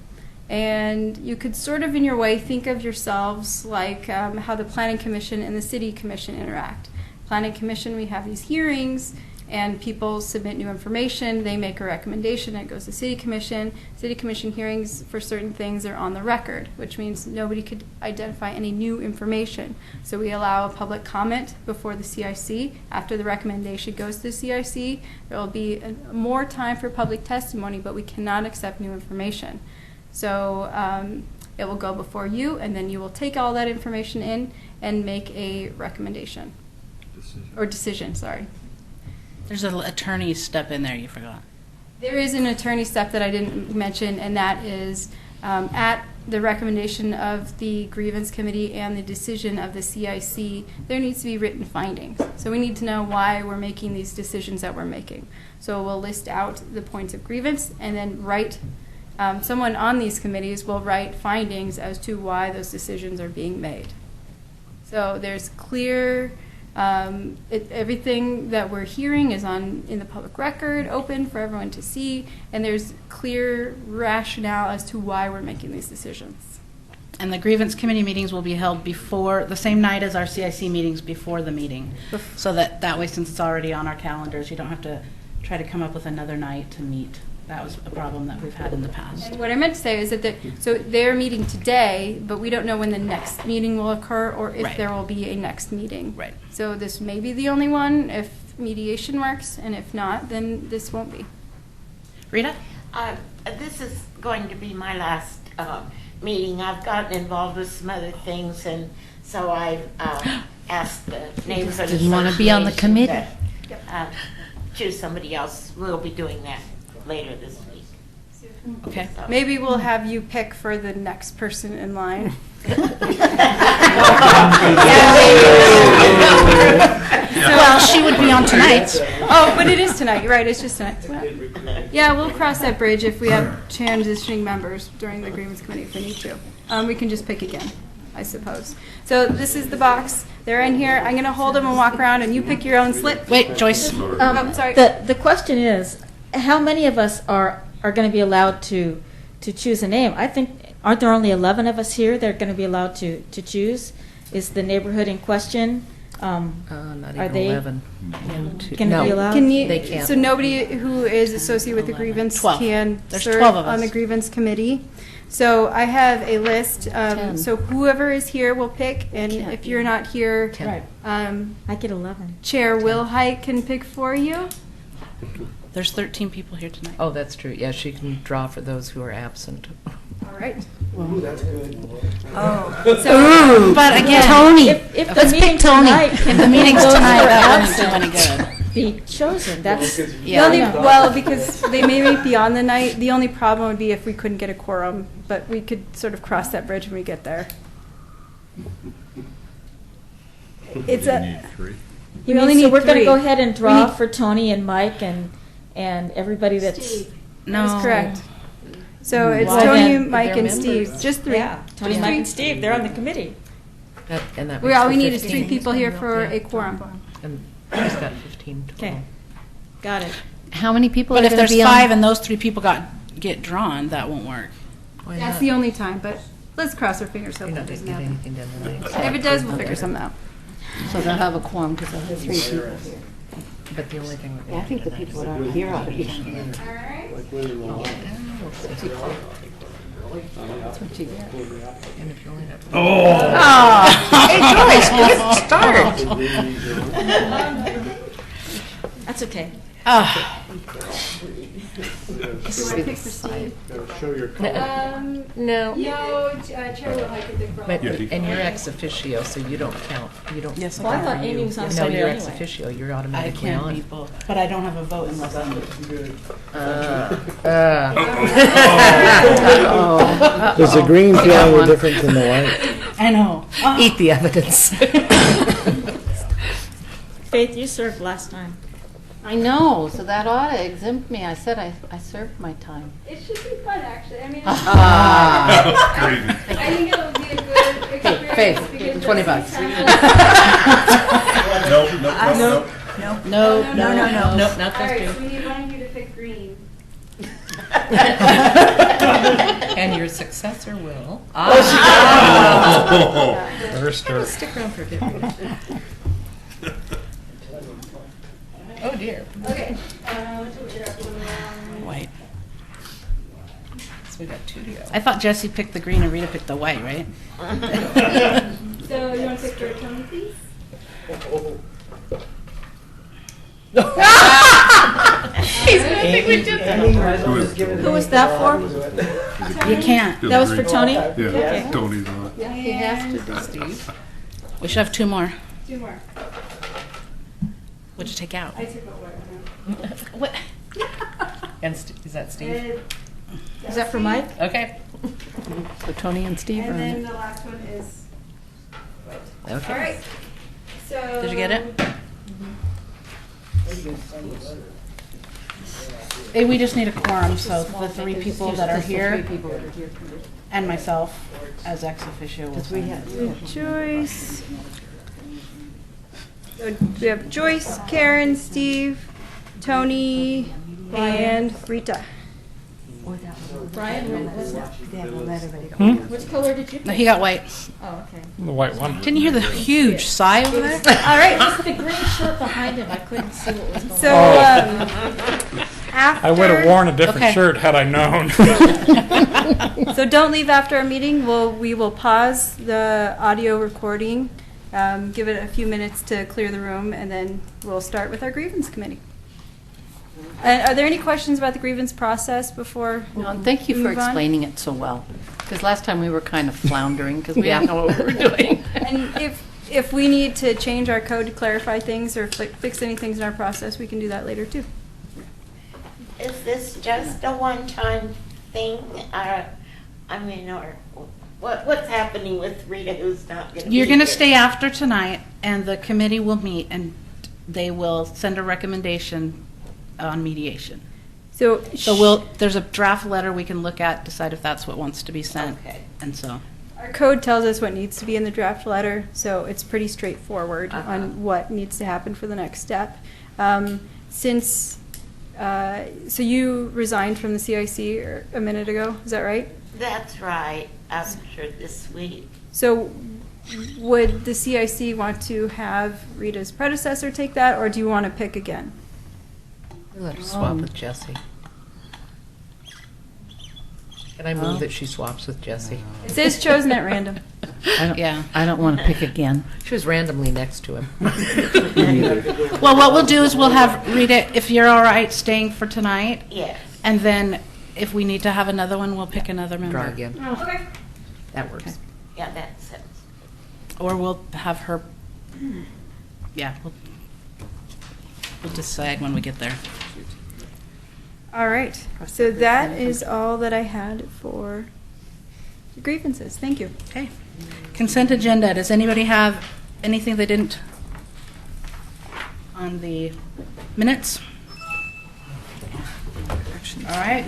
And you could sort of in your way think of yourselves like how the Planning Commission and the City Commission interact. Planning Commission, we have these hearings, and people submit new information. They make a recommendation. It goes to City Commission. City Commission hearings for certain things are on the record, which means nobody could identify any new information. So we allow a public comment before the CIC. After the recommendation goes to the CIC, there will be more time for public testimony, but we cannot accept new information. So it will go before you, and then you will take all that information in and make a recommendation. Decision, sorry. There's an attorney step in there you forgot. There is an attorney step that I didn't mention, and that is at the recommendation of the grievance committee and the decision of the CIC, there needs to be written findings. So we need to know why we're making these decisions that we're making. So we'll list out the points of grievance, and then someone on these committees will write findings as to why those decisions are being made. So there's clear Everything that we're hearing is in the public record, open for everyone to see, and there's clear rationale as to why we're making these decisions. And the grievance committee meetings will be held before, the same night as our CIC meetings before the meeting. So that way, since it's already on our calendars, you don't have to try to come up with another night to meet. That was a problem that we've had in the past. And what I meant to say is that they're meeting today, but we don't know when the next meeting will occur or if Right. there will be a next meeting. Right. So this may be the only one if mediation works, and if not, then this won't be. Rita? This is going to be my last meeting. I've gotten involved with some other things, and so I've asked the neighborhood didn't want to be on the association committee. that, choose somebody else. We'll be doing that later this week. Okay. So- Maybe we'll have you pick for the next person in line. Well, she would be on tonight's. Oh, but it is tonight, right, it's just tonight. Yeah, we'll cross that bridge if we have transitioning members during the grievance committee if we need to. We can just pick again, I suppose. So this is the box, they're in here, I'm gonna hold them and walk around and you pick your own slip. Wait, Joyce. Oh, sorry. The question is, how many of us are going to be allowed to choose a name? I think, aren't there only 11 of us here that are going to be allowed to choose? Is the neighborhood in question? Not Are even they 11. Can No. be allowed? Can you, They can't. so nobody who is associated with the grievance 12. can There's serve 12 of on the us. grievance committee. So I have a list, 10. so whoever is here will pick, and if you're not here, 10. I get 11. Chair Wilhite can pick for you. There's 13 people here tonight. Oh, that's true. Yeah, she can draw for those who are absent. All right. So, but again, Tony. If the Let's meeting pick Tony. tonight, if the meeting's those who tonight, are that wouldn't do absent any good. be chosen, that's, The only, well, because they may be on the night, the only problem would be if we couldn't get a quorum, but we could sort of cross that bridge when we get there. It's You a, need 3. we only need so we're going to three. go ahead and draw need- for Tony and Mike and everybody that's, No. That's correct. So it's Well, Tony, then, Mike, they're and members. Steve, just three. yeah, Tony, Just Mike, three. and Steve, they're on the committee. And that We, makes all for we need is 15. 3 people here for Yeah. a quorum. And she's got 15 total. Okay, got it. How many people But are if going to there's be 5 on? and those 3 people get drawn, that won't work. Why That's not? the only time, but let's cross our fingers, hope You're it not going to doesn't get happen. anything done tonight. If it does, we'll figure something out. So they'll have a quorum because they'll have 3 people here. But the only thing we're I think the people that aren't here ought to be. All right. That's what you get. And if you only have That's okay. Do you want to pick for Steve? Show your No. No, Chair Wilhite can pick for all But, of them. and you're ex officio, so you don't count. You don't. Yes, Well, I thought Amy was on No, Sunday you're ex anyway. officio. You're I automatically can't on. be both, but I don't have a vote unless I'm. Does the green feel any different than the white? I know. Eat the evidence. Faith, you served last time. I know, so that ought to exempt me. I said I served my time. It should be fun, actually. I mean, Ah. I think it'll be a good experience. Faith, because 20 there'll be bucks. times No, Nope, not All those right, two. so we need one of you to pick green. And your successor will. First or Stick around for a bit. Rita. Oh dear. Okay. White. So we got 2 to go. I thought Jesse picked the green and Rita picked the white, right? So you want to pick for Tony, please? Who was that for? You can't. That was for Tony? yeah, Tony's on. He has to do, Steve. We should have 2 more. 2 more. What'd you take out? I took what? What? And is that Steve? Is that for Mike? Okay. So Tony and Steve are And on then it. the last one is. Okay. All right. So. Did you get it? Hey, we just need a quorum, so the 3 people that are here and myself as ex officio will sign. Joyce. So we have Joyce, Karen, Steve, Tony, and Rita. Brian, which color did you No, he got white. Oh, okay. The white one. Didn't you hear the huge sigh over there? All right. Just the green shirt behind him, I couldn't see what was going So on. after, I would have worn a different Okay. shirt had I known. so don't leave after our meeting. We will pause the audio recording, give it a few minutes to clear the room, and then we'll start with our grievance committee. And are there any questions about the grievance process before? No, and thank you we for move on? explaining it so well. Because last time we were kind of floundering because we didn't know what we were doing. And if we need to change our code to clarify things or fix any things in our process, we can do that later too. Is this just a one-time thing? Or what's happening with Rita who's not going to be You're going to here? stay after tonight, and the committee will meet, and they will send a recommendation on mediation. So there's a draft letter we can look at, decide if that's what wants to be sent. Okay. And so Our code tells us what needs to be in the draft letter, so it's pretty straightforward on what needs to happen for the next step. So you resigned from the CIC a minute ago, is that right? That's right. I'm sure this week. So would the CIC want to have Rita's predecessor take that, or do you want to pick again? Let her swap with Jesse. Can I move that she swaps with Jesse? It says chosen at random. I don't want to pick again. She was randomly next to him. well, what we'll do is we'll have Rita, if you're all right, staying for tonight. Yes. And then if we need to have another one, we'll pick another member. Draw again. Okay. That works. Okay. Yeah, that's it. Or we'll have her, we'll decide when we get there. All right. So that is all that I had for the grievances. Thank you. Okay. Consent agenda. Does anybody have anything they didn't on the minutes? All right.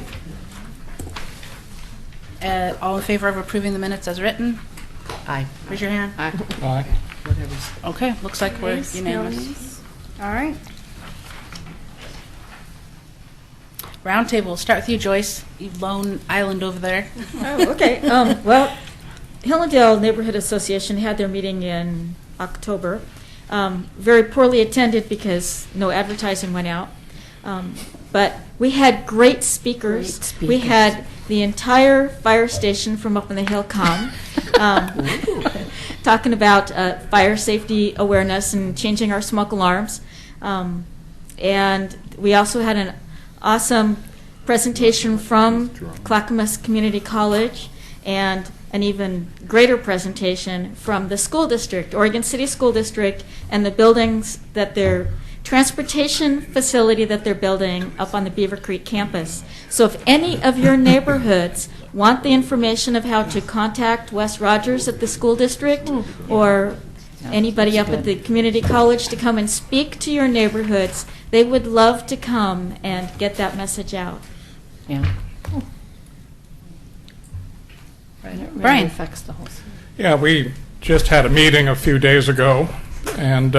All in favor of approving the minutes as written? Aye. Raise your hand. Aye. Aye. Okay, looks like we're Nays, unanimous. no nays? All right. Roundtable. We'll start with you, Joyce. You lone island over there. Oh, okay. Well, Hillendale Neighborhood Association had their meeting in October. Very poorly attended because no advertising went out. But we had great speakers. We had the entire fire station from up on the hill come, talking about fire safety awareness and changing our smoke alarms. And we also had an awesome presentation from Clackamas Community College and an even greater presentation from the school district, Oregon City School District, and the buildings that their transportation facility that they're building up on the Beaver Creek campus. So if any of your neighborhoods want the information of how to contact Wes Rogers at the school district or anybody up at the community college to come and speak to your neighborhoods, they would love to come and get that message out. Yeah. Right. It really Brian. affects the whole city. Yeah, we just had a meeting a few days ago, and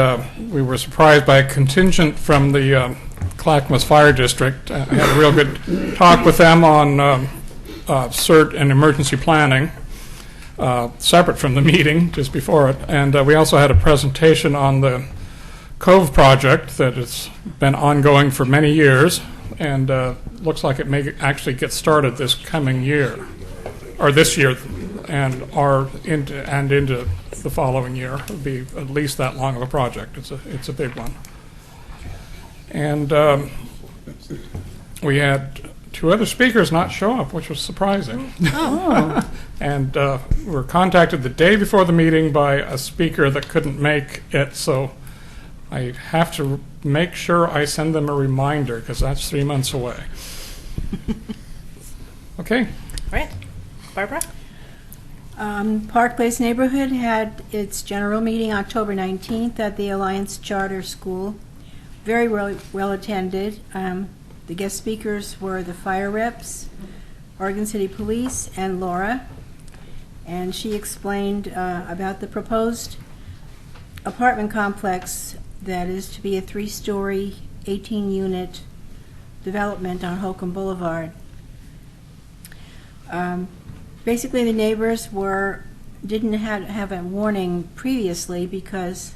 we were surprised by a contingent from the Clackamas Fire District. I had a real good talk with them on CERT and emergency planning, separate from the meeting, just before it. And we also had a presentation on the Cove project that has been ongoing for many years, and looks like it may actually get started this coming year, or this year, and into the following year. It'll be at least that long of a project. It's a big one. And we had two other speakers not show up, which was surprising. Oh. And we were contacted the day before the meeting by a speaker that couldn't make it, so I have to make sure I send them a reminder, because that's 3 months away. Okay. Right. Barbara? Park Place Neighborhood had its general meeting October 19th at the Alliance Charter School. Very well attended. The guest speakers were the fire reps, Oregon City Police, and Laura. And she explained about the proposed apartment complex that is to be a 3-story, 18-unit development on Holcomb Boulevard. Basically, the neighbors didn't have a warning previously because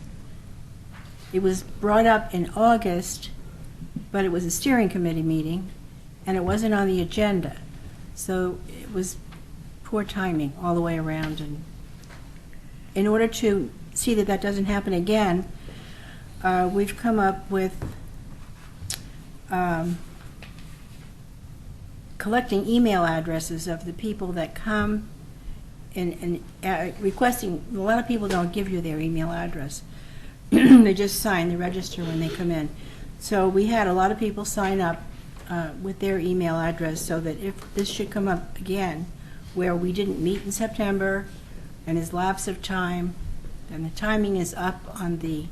it was brought up in August, but it was a steering committee meeting, and it wasn't on the agenda. So it was poor timing all the way around. And in order to see that that doesn't happen again, we've come up with collecting email addresses of the people that come and requesting. A lot of people don't give you their email address. They just sign, they register when they come in. So we had a lot of people sign up with their email address, so that if this should come up again, where we didn't meet in September and there's lapse of time, and the timing is up on the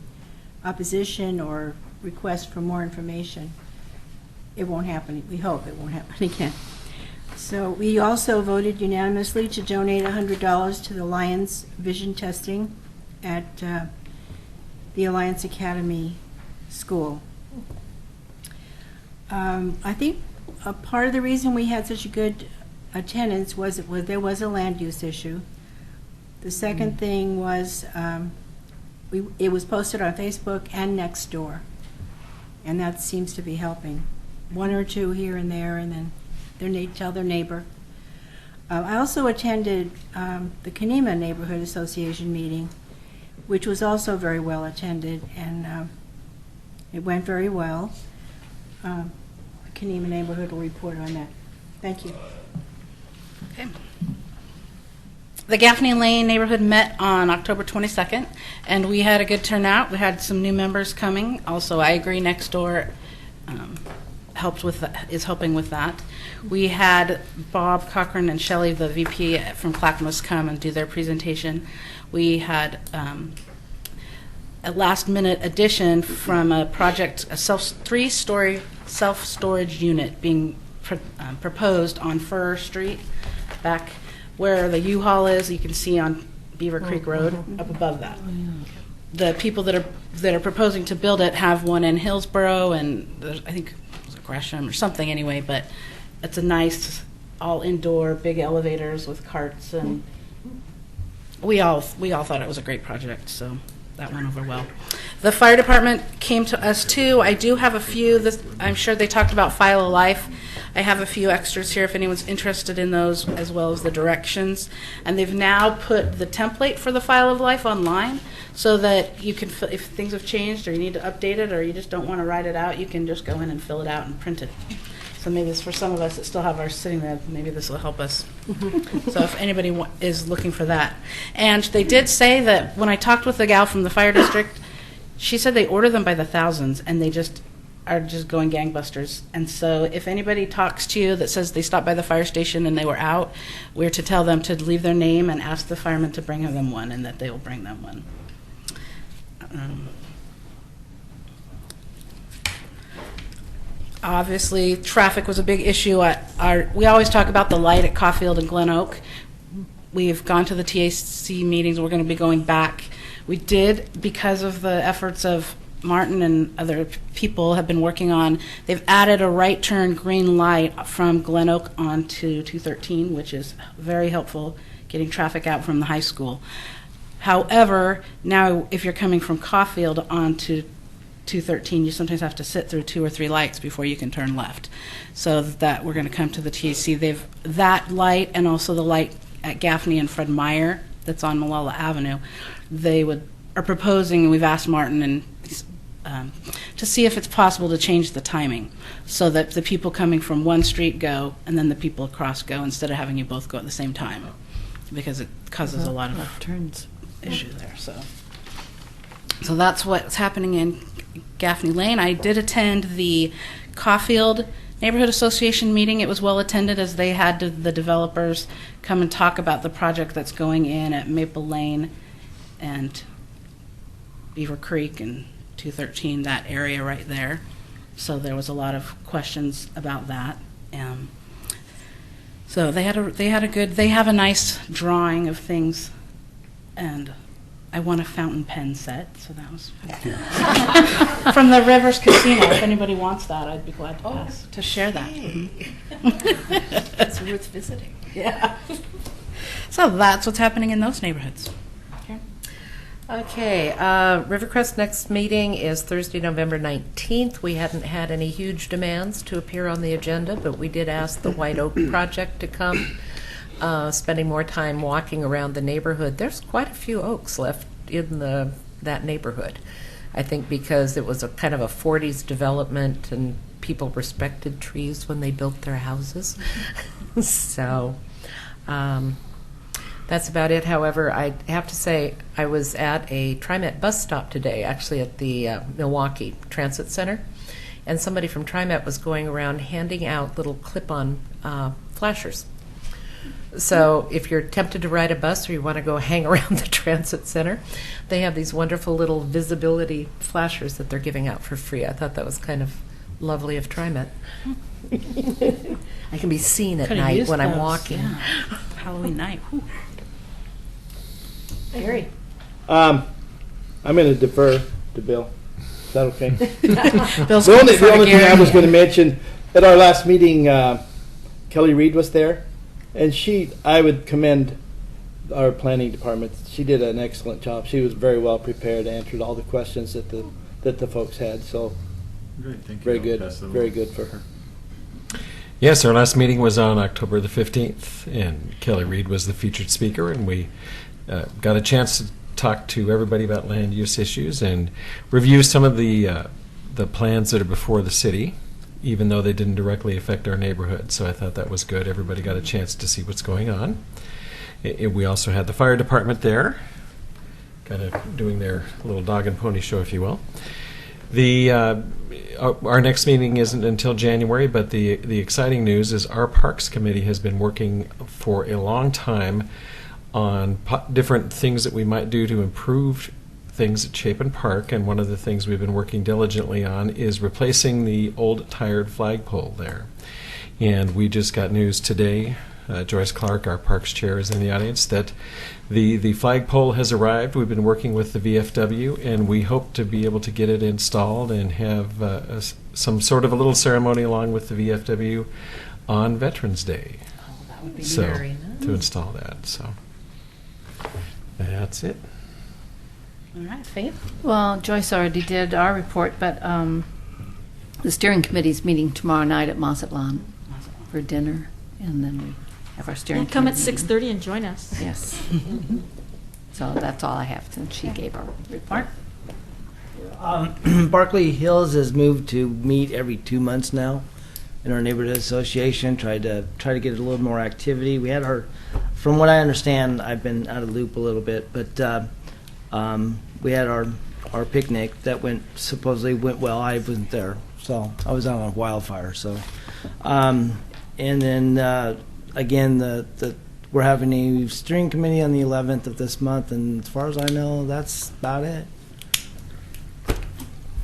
opposition or request for more information, it won't happen. We hope it won't happen again. So we also voted unanimously to donate $100 to the Lions Vision Testing at the Alliance Academy School. I think a part of the reason we had such a good attendance was there was a land use issue. The second thing was it was posted on Facebook and Nextdoor, and that seems to be helping. One or two here and there, and then tell their neighbor. I also attended the Kenema Neighborhood Association meeting, which was also very well attended, and it went very well. The Kenema Neighborhood will report on that. Thank you. Okay. The Gaffney Lane neighborhood met on October 22nd, and we had a good turnout. We had some new members coming. Also, I Agree Next Door is helping with that. We had Bob Cochran and Shelley, the VP from Clackamas, come and do their presentation. We had a last-minute addition from a project, a 3-story self-storage unit being proposed on Fur Street, back where the U-Haul is. You can see on Beaver Creek Road, up above that. The people that are proposing to build it have one in Hillsborough, and I think it was a Gresham or something anyway, but it's a nice all-indoor, big elevators with carts, and we all thought it was a great project, so that went over well. The fire department came to us too. I do have a few. I'm sure they talked about File of Life. I have a few extras here if anyone's interested in those, as well as the directions. And they've now put the template for the File of Life online, so that you can, if things have changed or you need to update it or you just don't want to write it out, you can just go in and fill it out and print it. So maybe it's for some of us that still have ours sitting there, maybe this will help us. So if anybody is looking for that. And they did say that when I talked with the gal from the fire district, she said they order them by the thousands, and they just are just going gangbusters. And so if anybody talks to you that says they stopped by the fire station and they were out, we're to tell them to leave their name and ask the firemen to bring them one, and that they will bring them one. Obviously, traffic was a big issue. We always talk about the light at Caulfield and Glen Oak. We've gone to the TAC meetings. We're going to be going back. We did, because of the efforts of Martin and other people have been working on, they've added a right turn green light from Glen Oak onto 213, which is very helpful getting traffic out from the high school. However, now if you're coming from Caulfield onto 213, you sometimes have to sit through 2 or 3 lights before you can turn left. So that we're going to come to the TAC. They've that light, and also the light at Gaffney and Fred Meyer that's on Malala Avenue. They are proposing, and we've asked Martin and to see if it's possible to change the timing so that the people coming from one street go and then the people across go, instead of having you both go at the same time, because it causes a lot of turns issue there. So that's what's happening in Gaffney Lane. I did attend the Caulfield Neighborhood Association meeting. It was well attended, as they had the developers come and talk about the project that's going in at Maple Lane and Beaver Creek and 213, that area right there. So there was a lot of questions about that. So they have a nice drawing of things, and I won a fountain pen set, so that was from the Rivers Casino. If anybody wants that, I'd be glad to share that. It's worth visiting. Yeah. So that's what's happening in those neighborhoods. Okay, Rivercrest next meeting is Thursday, November 19th. We hadn't had any huge demands to appear on the agenda, but we did ask the White Oak Project to come, spending more time walking around the neighborhood. There's quite a few oaks left in that neighborhood, I think because it was a kind of a 40s development and people respected trees when they built their houses. So that's about it. However, I have to say I was at a TriMet bus stop today, actually at the Milwaukee Transit Center, and somebody from TriMet was going around handing out little clip-on flashers. So if you're tempted to ride a bus or you want to go hang around the Transit Center, they have these wonderful little visibility flashers that they're giving out for free. I thought that was kind of lovely of TriMet. I can be seen at night when I'm walking. Yeah. Halloween night. Whew. Gary. I'm going to defer to Bill. Is that okay? Bill's the only thing Gary. I was going to mention, at our last meeting, Kelly Reed was there, and I would commend our planning department. She did an excellent job. She was very well prepared, answered all the questions that the folks had. So Great, thank you. very good for her. Yes, our last meeting was on October the 15th, and Kelly Reed was the featured speaker, and we got a chance to talk to everybody about land use issues and review some of the plans that are before the city, even though they didn't directly affect our neighborhood. So I thought that was good. Everybody got a chance to see what's going on. We also had the fire department there, kind of doing their little dog and pony show, if you will. Our next meeting isn't until January, but the exciting news is our Parks Committee has been working for a long time on different things that we might do to improve things at Chapin Park, and one of the things we've been working diligently on is replacing the old tired flagpole there. And we just got news today, Joyce Clark, our Parks Chair, is in the audience, that the flagpole has arrived. We've been working with the VFW, and we hope to be able to get it installed and have some sort of a little ceremony along with the VFW on Veterans Day. Oh, that would be very nice. To install that. So that's it. All right, Faith. Well, Joyce already did our report, but the steering committee's meeting tomorrow night at Mazatlan for dinner, and then we have our steering Come at committee 6:30 and join us. Yes. So that's all I have since she gave our report. Barkley Hills has moved to meet every 2 months now in our neighborhood association. Try to get a little more activity. We had from what I understand, I've been out of the loop a little bit, but we had our picnic that supposedly went well. I wasn't there, so I was out on a wildfire. So, and then again, we're having a steering committee on the 11th of this month, and as far as I know, that's about it.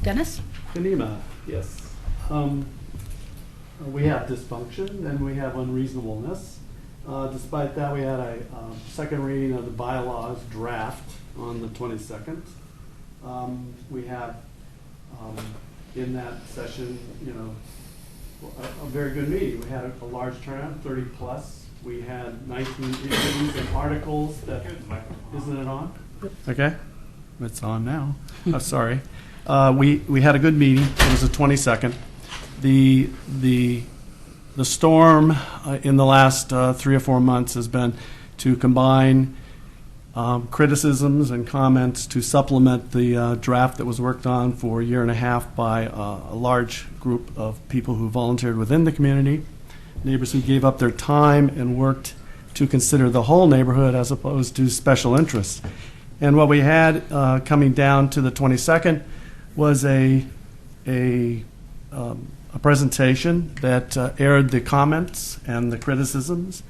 Dennis? Kanima, yes. We have dysfunction and we have unreasonableness. Despite that, we had a second reading of the bylaws draft on the 22nd. We have in that session, a very good meeting. We had a large turnout, 30 plus. We had 19 issues and articles that, isn't it on? Okay, it's on now. Oh, sorry. We had a good meeting. It was the 22nd. The storm in the last 3 or 4 months has been to combine criticisms and comments to supplement the draft that was worked on for a year and a half by a large group of people who volunteered within the community, neighbors who gave up their time and worked to consider the whole neighborhood as opposed to special interests. And what we had coming down to the 22nd was a presentation that aired the comments and the criticisms,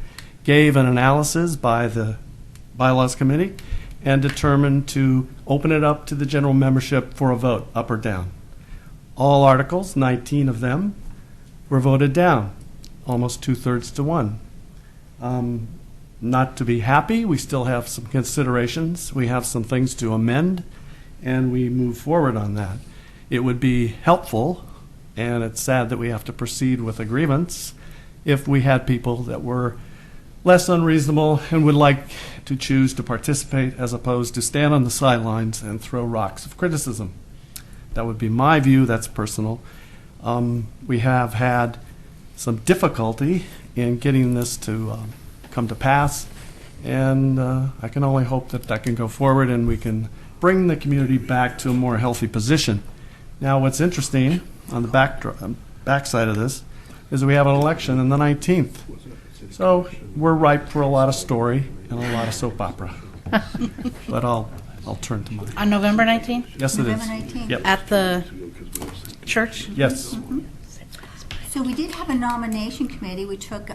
gave an analysis by the Bylaws Committee, and determined to open it up to the general membership for a vote, up or down. All articles, 19 of them, were voted down, almost 2/3 to 1. not to be happy. We still have some considerations. We have some things to amend, and we move forward on that. It would be helpful, and it's sad that we have to proceed with a grievance, if we had people that were less unreasonable and would like to choose to participate as opposed to stand on the sidelines and throw rocks of criticism. That would be my view. That's personal. We have had some difficulty in getting this to come to pass, and I can only hope that that can go forward and we can bring the community back to a more healthy position. Now, what's interesting on the backside of this is we have an election on the 19th. So we're ripe for a lot of story and a lot of soap opera. But I'll turn to mine. On November 19th? Yes, it is. November 19th. Yep. At the church? Yes. So we did have a nomination committee. We took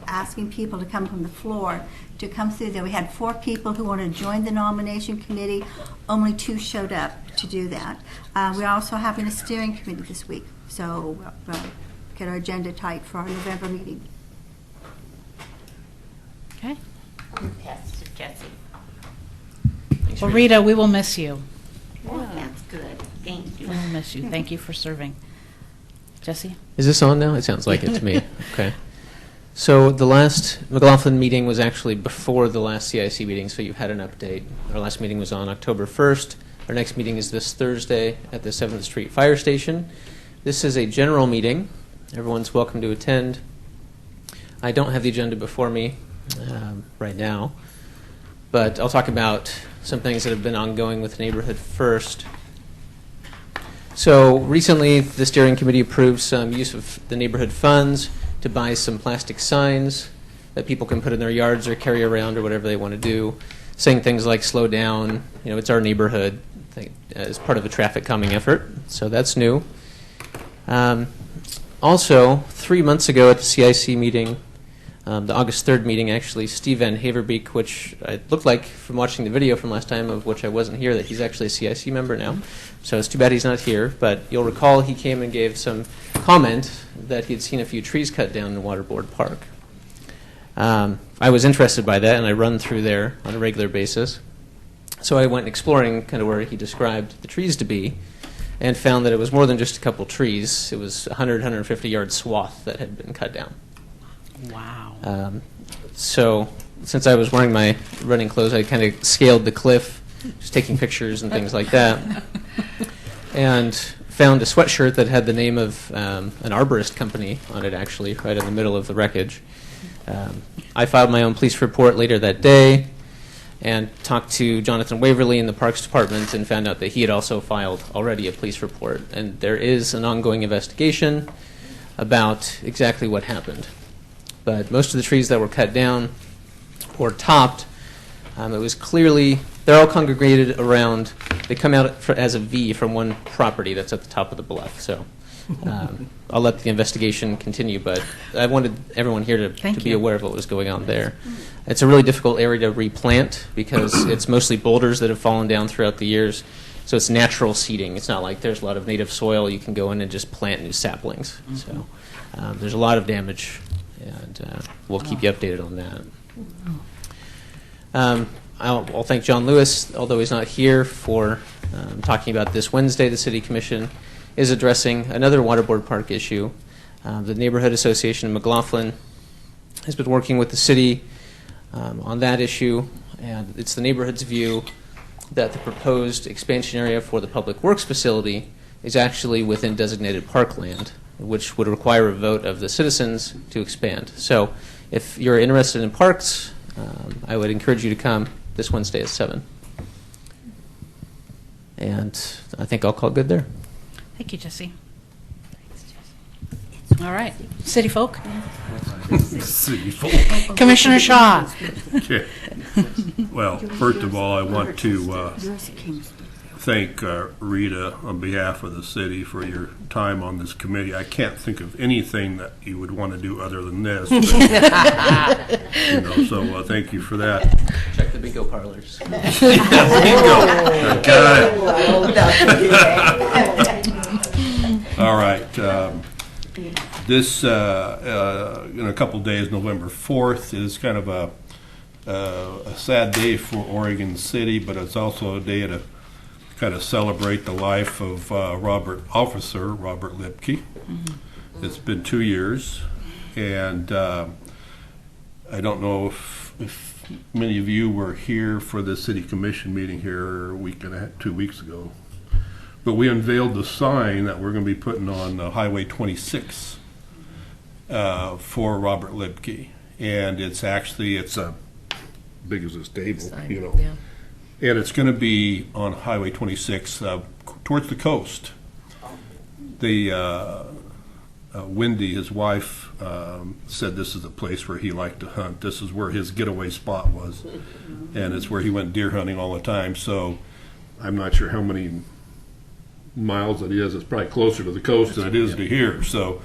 asking people to come from the floor to come through there. We had 4 people who wanted to join the nomination committee. Only 2 showed up to do that. We're also having a steering committee this week, so we'll get our agenda tight for our November meeting. Okay. Pass to Jesse. Well, Rita, we will miss you. Well, that's good. Thank you. We will miss you. Thank you for serving. Jesse? Is this on now? It sounds like it to me. Okay. So the last McLaughlin meeting was actually before the last CIC meeting, so you've had an update. Our last meeting was on October 1st. Our next meeting is this Thursday at the 7th Street Fire Station. This is a general meeting. Everyone's welcome to attend. I don't have the agenda before me right now, but I'll talk about some things that have been ongoing with the neighborhood first. So recently, the steering committee approved some use of the neighborhood funds to buy some plastic signs that people can put in their yards or carry around or whatever they want to do, saying things like "slow down," it's our neighborhood, as part of a traffic calming effort. So that's new. Also, 3 months ago at the CIC meeting, the August 3rd meeting, actually, Steve Van Haverbeek, which it looked like from watching the video from last time, of which I wasn't here, that he's actually a CIC member now. So it's too bad he's not here, but you'll recall he came and gave some comment that he had seen a few trees cut down in Waterboard Park. I was interested by that, and I run through there on a regular basis. So I went exploring kind of where he described the trees to be, and found that it was more than just a couple trees. It was 100, 150-yard swath that had been cut down. Wow. So since I was wearing my running clothes, I kind of scaled the cliff, just taking pictures and things like that, and found a sweatshirt that had the name of an arborist company on it, actually, right in the middle of the wreckage. I filed my own police report later that day and talked to Jonathan Waverly in the Parks Department and found out that he had also filed already a police report. And there is an ongoing investigation about exactly what happened. But most of the trees that were cut down or topped, it was clearly, they're all congregated around, they come out as a V from one property that's at the top of the bluff. So I'll let the investigation continue, but I wanted everyone here to be aware of what was going on there. It's a really difficult area to replant because it's mostly boulders that have fallen down throughout the years. So it's natural seeding. It's not like there's a lot of native soil. You can go in and just plant new saplings. So there's a lot of damage, and we'll keep you updated on that. I'll thank John Lewis, although he's not here, for talking about this Wednesday. The City Commission is addressing another Waterboard Park issue. The Neighborhood Association in McLaughlin has been working with the city on that issue, and it's the neighborhood's view that the proposed expansion area for the Public Works facility is actually within designated parkland, which would require a vote of the citizens to expand. So if you're interested in parks, I would encourage you to come this Wednesday at 7. And I think I'll call it good there. Thank you, Jesse. All right. City folk? City folk. Commissioner Shaw. Okay. Well, first of all, I want to thank Rita on behalf of the city for your time on this committee. I can't think of anything that you would want to do other than this. But, so thank you for that. Check the bingo parlors. Bingo. I got it. All right. This, in a couple days, November 4th, is kind of a sad day for Oregon City, but it's also a day to kind of celebrate the life of Robert Lipke. It's been 2 years, and I don't know if many of you were here for the city commission meeting here a week and 2 weeks ago, but we unveiled the sign that we're going to be putting on Highway 26 for Robert Lipke, and it's big as this table, Sign, you know, yeah. and it's going to be on Highway 26 towards the coast. Wendy, his wife, said this is a place where he liked to hunt. This is where his getaway spot was, and it's where he went deer hunting all the time. So I'm not sure how many miles it is. It's probably closer to the coast than it is to here. So,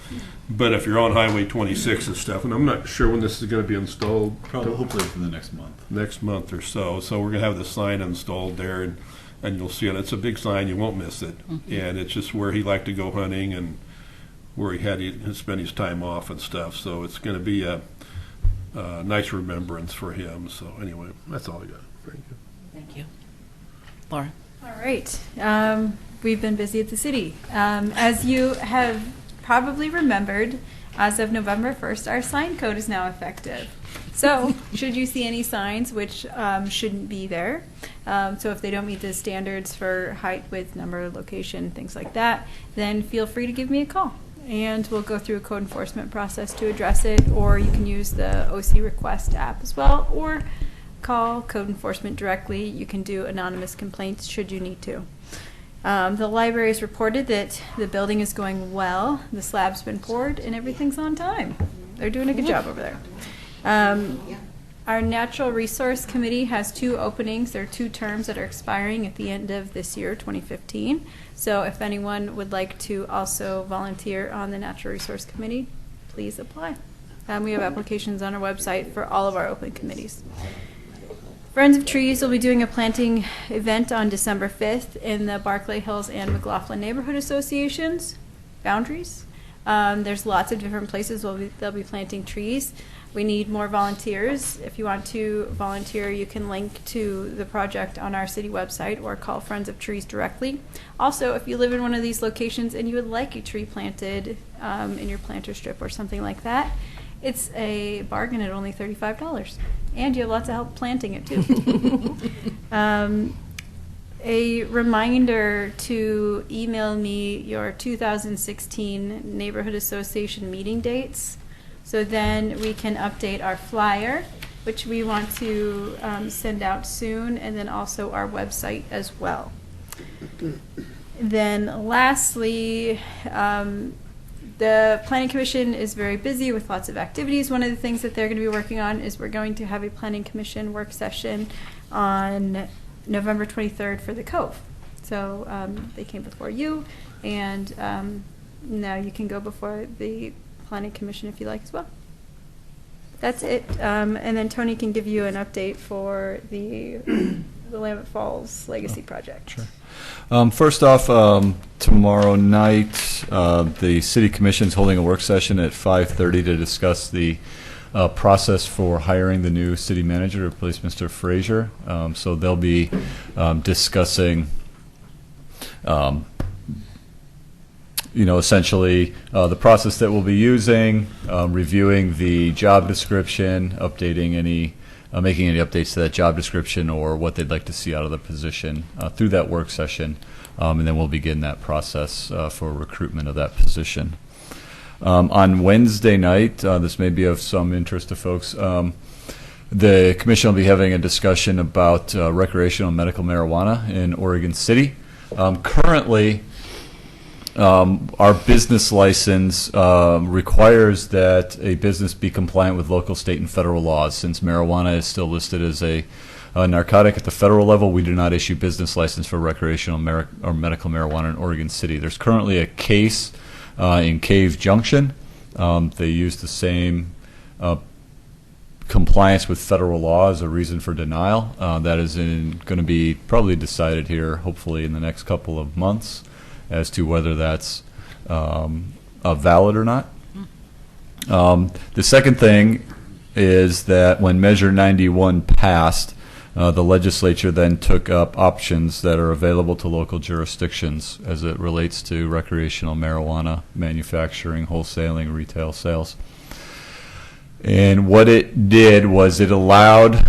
but if you're on Highway 26 and stuff, and I'm not sure when this is going to be installed. Probably, hopefully within the next month. Next month or so. So we're going to have the sign installed there, and you'll see it. It's a big sign. You won't miss it. And it's just where he liked to go hunting and where he had to spend his time off and stuff. So it's going to be a nice remembrance for him. So anyway, that's all I got. Thank you. Thank you. Laura? All right. We've been busy at the city. As you have probably remembered, as of November 1st, our sign code is now effective. So, should you see any signs which shouldn't be there, so if they don't meet the standards for height, width, number, location, things like that, then feel free to give me a call. And we'll go through a code enforcement process to address it, or you can use the OC Request app as well, or call code enforcement directly. You can do anonymous complaints should you need to. The library has reported that the building is going well, the slab's been poured, and everything's on time. They're doing a good job over there. Our Natural Resource Committee has 2 openings. There are 2 terms that are expiring at the end of this year, 2015. So if anyone would like to also volunteer on the Natural Resource Committee, please apply. We have applications on our website for all of our open committees. Friends of Trees will be doing a planting event on December 5th in the Barclay Hills and McLaughlin Neighborhood Associations boundaries. There's lots of different places they'll be planting trees. We need more volunteers. If you want to volunteer, you can link to the project on our city website or call Friends of Trees directly. Also, if you live in one of these locations and you would like a tree planted in your planter strip or something like that, it's a bargain at only $35. And you have lots of help planting it, too. A reminder to email me your 2016 Neighborhood Association meeting dates. So then we can update our flyer, which we want to send out soon, and then also our website as well. Then lastly, the Planning Commission is very busy with lots of activities. One of the things that they're going to be working on is we're going to have a Planning Commission work session on November 23rd for the Cove. So they came before you, and now you can go before the Planning Commission if you like as well. That's it. And then Tony can give you an update for the Willamette Falls Legacy Project. Sure. First off, tomorrow night, the City Commission is holding a work session at 5:30 to discuss the process for hiring the new city manager to replace Mr. Frazier. So they'll be discussing essentially the process that we'll be using, reviewing the job description, updating making any updates to that job description or what they'd like to see out of the position through that work session, and then we'll begin that process for recruitment of that position. On Wednesday night, this may be of some interest to folks, the Commission will be having a discussion about recreational and medical marijuana in Oregon City. Currently, our business license requires that a business be compliant with local, state, and federal laws. Since marijuana is still listed as a narcotic at the federal level, we do not issue business license for recreational or medical marijuana in Oregon City. There's currently a case in Cave Junction. They use the same compliance with federal law as a reason for denial. That is going to be probably decided here, hopefully in the next couple of months, as to whether that's valid or not. The second thing is that when Measure 91 passed, the legislature then took up options that are available to local jurisdictions as it relates to recreational marijuana manufacturing, wholesaling, retail sales. And what it did was it allowed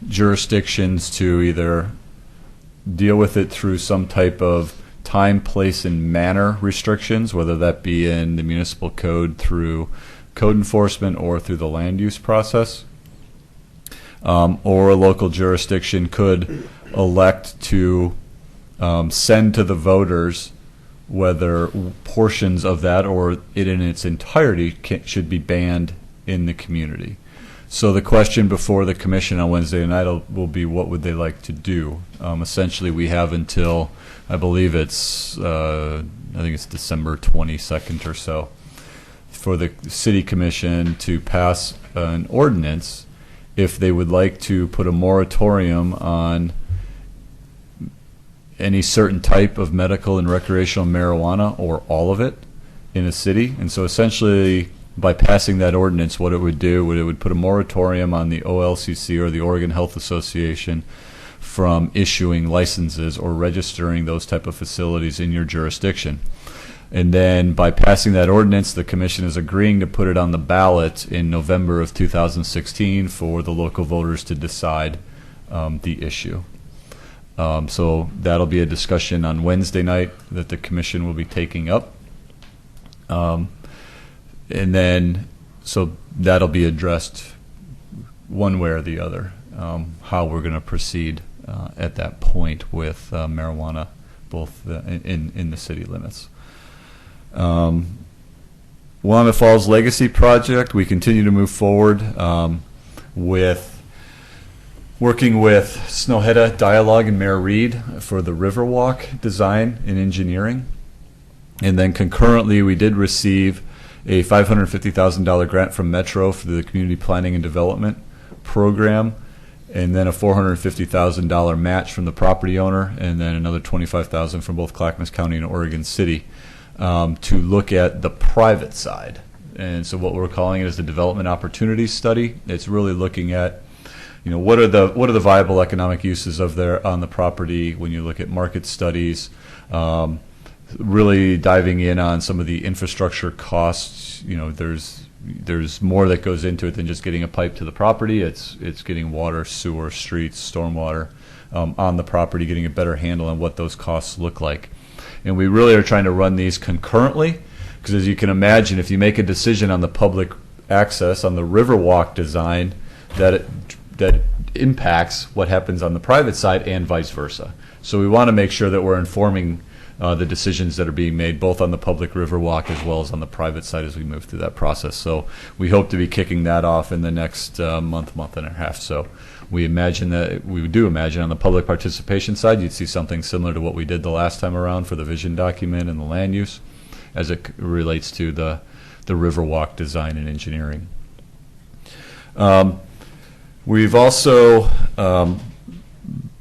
jurisdictions to either deal with it through some type of time, place, and manner restrictions, whether that be in the municipal code through code enforcement or through the land use process. Or a local jurisdiction could elect to send to the voters whether portions of that or it in its entirety should be banned in the community. So the question before the commission on Wednesday night will be, what would they like to do? Essentially, we have until, I believe it's, I think it's December 22nd or so, for the city commission to pass an ordinance if they would like to put a moratorium on any certain type of medical and recreational marijuana or all of it in a city. And so essentially, by passing that ordinance, what it would do, it would put a moratorium on the OLCC or the Oregon Health Association from issuing licenses or registering those type of facilities in your jurisdiction. And then by passing that ordinance, the commission is agreeing to put it on the ballot in November of 2016 for the local voters to decide the issue. So that'll be a discussion on Wednesday night that the commission will be taking up. And then, so that'll be addressed one way or the other, how we're going to proceed at that point with marijuana, both in the city limits. Willamette Falls Legacy Project, we continue to move forward with working with Snøhetta Dialogue and Mayor Reed for the Riverwalk design and engineering. And then concurrently, we did receive a $550,000 grant from Metro for the Community Planning and Development Program, and then a $450,000 match from the property owner, and then another $25,000 from both Clackamas County and Oregon City to look at the private side. And so what we're calling it is the Development Opportunities Study. It's really looking at, you know, what are the viable economic uses of there on the property when you look at market studies, really diving in on some of the infrastructure costs. You know, there's more that goes into it than just getting a pipe to the property. It's getting water, sewer, streets, stormwater on the property, getting a better handle on what those costs look like. And we really are trying to run these concurrently, because as you can imagine, if you make a decision on the public access, on the Riverwalk design, that impacts what happens on the private side and vice versa. So we want to make sure that we're informing the decisions that are being made both on the public Riverwalk as well as on the private side as we move through that process. So we hope to be kicking that off in the next month and a half. So we do imagine on the public participation side, you'd see something similar to what we did the last time around for the vision document and the land use as it relates to the Riverwalk design and engineering. We've also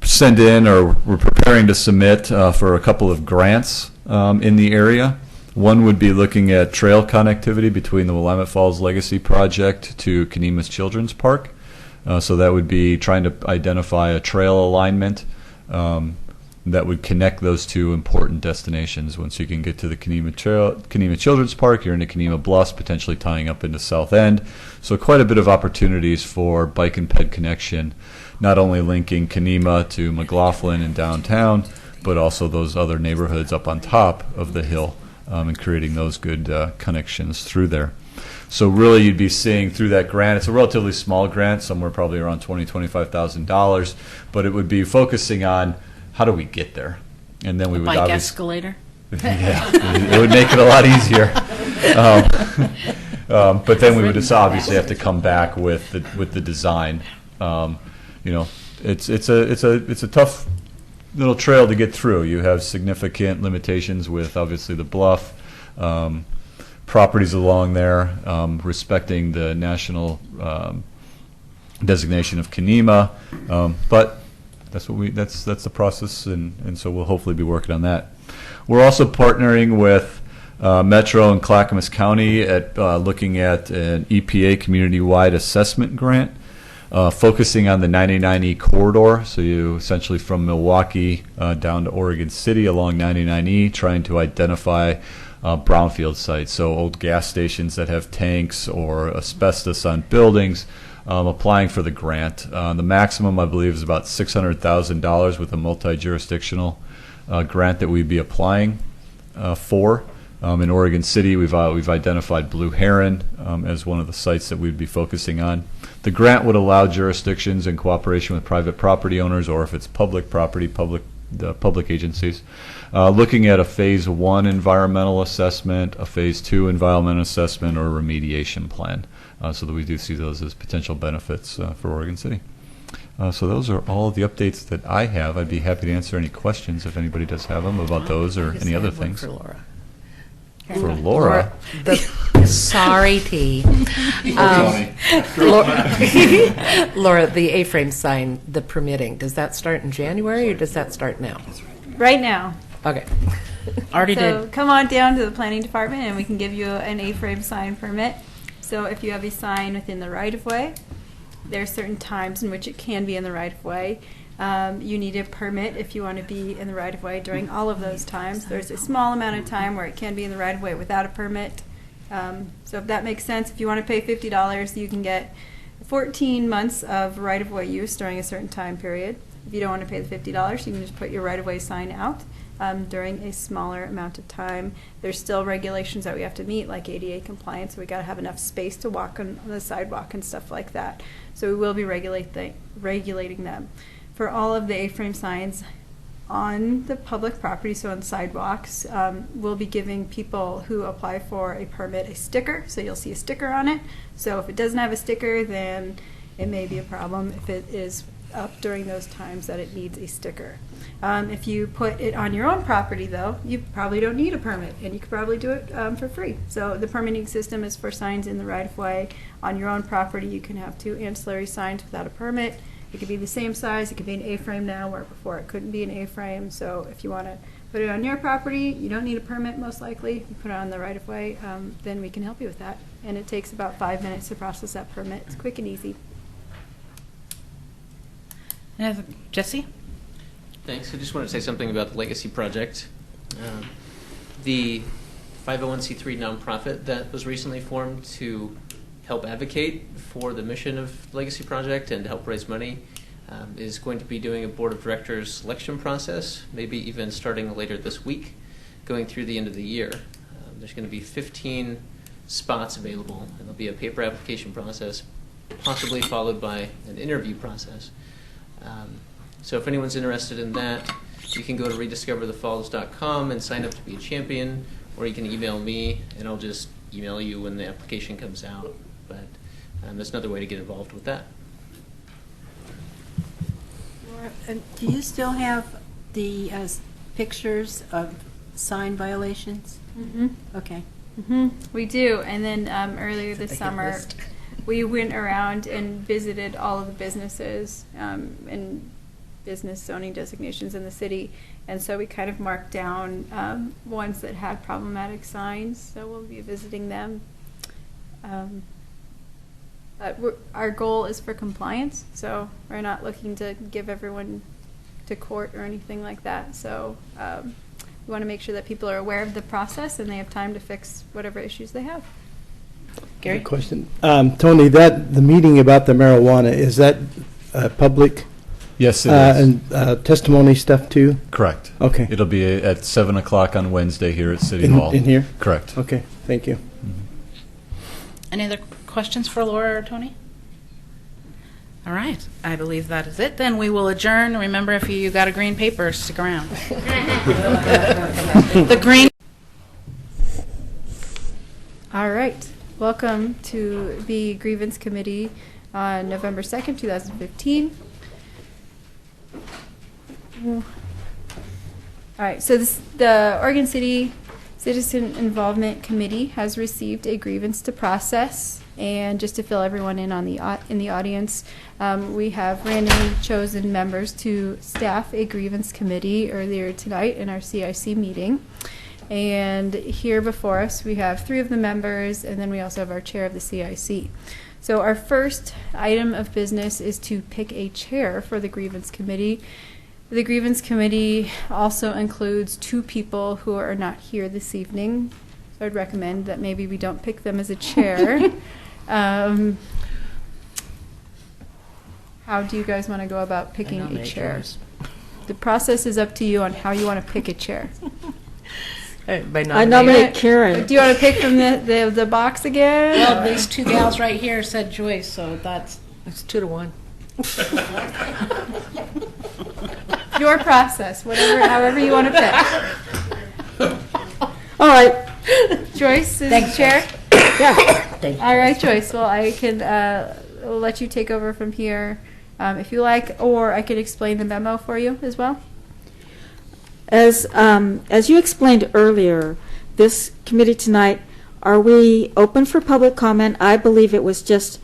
sent in, or we're preparing to submit for a couple of grants in the area. One would be looking at trail connectivity between the Willamette Falls Legacy Project to Kaneema's Children's Park. So that would be trying to identify a trail alignment that would connect those two important destinations. Once you can get to the Kaneema Children's Park, you're into Kaneema Bluffs, potentially tying up into South End. So quite a bit of opportunities for bike and ped connection, not only linking Kaneema to McLaughlin and downtown, but also those other neighborhoods up on top of the hill, and creating those good connections through there. So really you'd be seeing through that grant, it's a relatively small grant, somewhere probably around $20,000, $25,000, but it would be focusing on how do we get there? And then we would bike obviously... escalator? Yeah, it would make it a lot easier. But then we would just obviously have to come back with the design. You know, it's a tough little trail to get through. You have significant limitations with obviously the bluff, properties along there, respecting the national designation of Kaneema, but that's the process, and so we'll hopefully be working on that. We're also partnering with Metro and Clackamas County at looking at an EPA community-wide assessment grant, focusing on the 99E corridor. So you essentially from Milwaukee down to Oregon City along 99E, trying to identify brownfield sites, so old gas stations that have tanks or asbestos on buildings. Applying for the grant. The maximum, I believe, is about $600,000 with a multi-jurisdictional grant that we'd be applying for. In Oregon City, we've identified Blue Heron as one of the sites that we'd be focusing on. The grant would allow jurisdictions in cooperation with private property owners, or if it's public property, public agencies, looking at a phase 1 environmental assessment, a phase 2 environmental assessment, or a remediation plan. So that we do see those as potential benefits for Oregon City. So those are all the updates that I have. I'd be happy to answer any questions if anybody does have them about those or any other things. For Laura. For Laura? Sorry, T. Laura, the A-frame sign, the permitting, does that start in January or does that start now? Right now. Okay. Already So did. come on down to the planning department and we can give you an A-frame sign permit. So if you have a sign within the right-of-way, there are certain times in which it can be in the right-of-way. You need a permit if you want to be in the right-of-way during all of those times. There's a small amount of time where it can be in the right-of-way without a permit. So if that makes sense, if you want to pay $50, you can get 14 months of right-of-way use during a certain time period. If you don't want to pay the $50, you can just put your right-of-way sign out during a smaller amount of time. There's still regulations that we have to meet, like ADA compliance, so we got to have enough space to walk on the sidewalk and stuff like that. So we will be regulating them. For all of the A-frame signs on the public property, so on sidewalks, we'll be giving people who apply for a permit a sticker, so you'll see a sticker on it. So if it doesn't have a sticker, then it may be a problem if it is up during those times that it needs a sticker. If you put it on your own property, though, you probably don't need a permit, and you could probably do it for free. So the permitting system is for signs in the right-of-way. On your own property, you can have 2 ancillary signs without a permit. It could be the same size. It could be an A-frame now, where before it couldn't be an A-frame. So if you want to put it on your property, you don't need a permit most likely. You put it on the right-of-way, then we can help you with that. And it takes about 5 minutes to process that permit. It's quick and easy. Jesse? Thanks. I just wanted to say something about the Legacy Project. The 501c3 nonprofit that was recently formed to help advocate for the mission of Legacy Project and help raise money is going to be doing a board of directors selection process, maybe even starting later this week, going through the end of the year. There's going to be 15 spots available, and there'll be a paper application process, possibly followed by an interview process. So if anyone's interested in that, you can go to rediscoverthefalls.com and sign up to be a champion, or you can email me, and I'll just email you when the application comes out. But that's another way to get involved with that. Do you still have the pictures of sign violations? Mm-hmm. Okay. Mm-hmm. We do. And then earlier this summer, we went around and visited all of the businesses and business zoning designations in the city. And so we kind of marked down ones that had problematic signs. So we'll be visiting them. Our goal is for compliance, so we're not looking to give everyone to court or anything like that. So we want to make sure that people are aware of the process and they have time to fix whatever issues they have. Gary? Question. Tony, the meeting about the marijuana, is that public? Yes, it is. And testimony stuff too? Correct. Okay. It'll be at 7 o'clock on Wednesday here at City Hall. In here? Correct. Okay, thank you. Any other questions for Laura or Tony? All right. I believe that is it. Then we will adjourn. Remember, if you got a green paper, stick around. The green. All right. Welcome to the Grievance Committee on November 2nd, 2015. All right. So the Oregon City Citizen Involvement Committee has received a grievance to process, and just to fill everyone in on in the audience, we have randomly chosen members to staff a grievance committee earlier tonight in our CIC meeting. And here before us, we have 3 of the members, and then we also have our chair of the CIC. So our first item of business is to pick a chair for the grievance committee. The grievance committee also includes 2 people who are not here this evening. So I'd recommend that maybe we don't pick them as a chair. How do you guys want to go about picking a chair? The process is up to you on how you want to pick a chair. I nominate Karen. Do you want to pick from the box again? Well, these 2 gals right here said Joyce, so it's 2 to 1. Your process, however you want to pick. All right. Joyce is Thanks, chair? Yeah. Thank you. All right, Joyce. Well, I can let you take over from here if you like, or I could explain the memo for you as well. As you explained earlier, this committee tonight, are we open for public comment? I believe it was just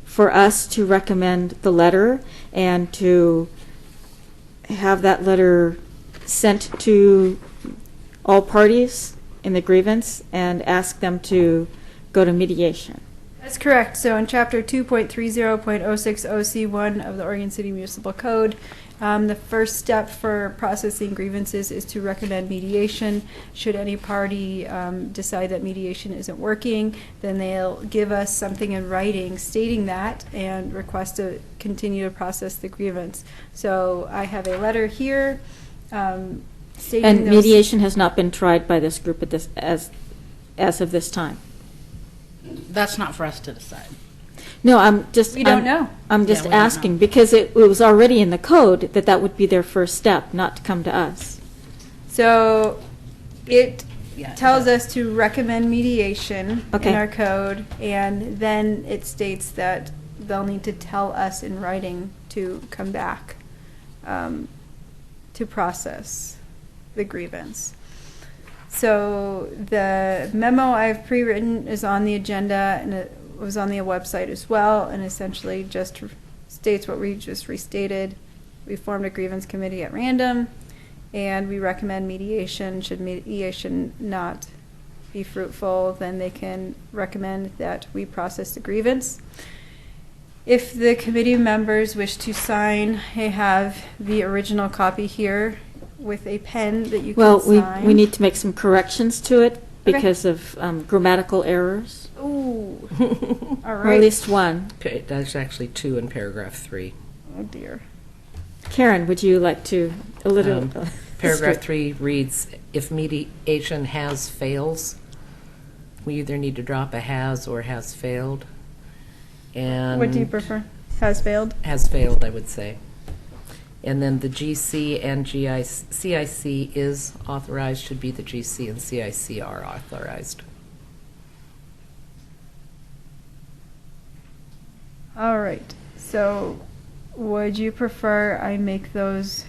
for us to recommend the letter and to have that letter sent to all parties in the grievance and ask them to go to mediation. That's correct. So in Chapter 2.30.060C1 of the Oregon City Municipal Code, the first step for processing grievances is to recommend mediation. Should any party decide that mediation isn't working, then they'll give us something in writing stating that and request to continue to process the grievance. So I have a letter here stating And mediation has not been tried by this group as of this time. That's not for us to decide. No, I'm just. We don't know. I'm just asking because it was already in the code that would be their first step, not to come to us. So it tells us to recommend mediation in our code, and then it states that they'll need to tell us in writing to come back to process the grievance. So the memo I've pre-written is on the agenda, and it was on the website as well, and essentially just states what we just restated. We formed a grievance committee at random, and we recommend mediation. Should mediation not be fruitful, then they can recommend that we process the grievance. If the committee members wish to sign, I have the original copy here with a pen that you can sign. Well, we need to make some corrections to it because of grammatical errors. Ooh. All Or right. at least one. There's actually 2 in paragraph 3. Oh, dear. Karen, would you like to a little? Paragraph 3 reads, if mediation fails, we either need to drop a has or has failed. And What do you prefer? Has failed? Has failed, I would say. And then the GC and CIC is authorized, should be the GC and CIC are authorized. All right. So would you prefer I make those,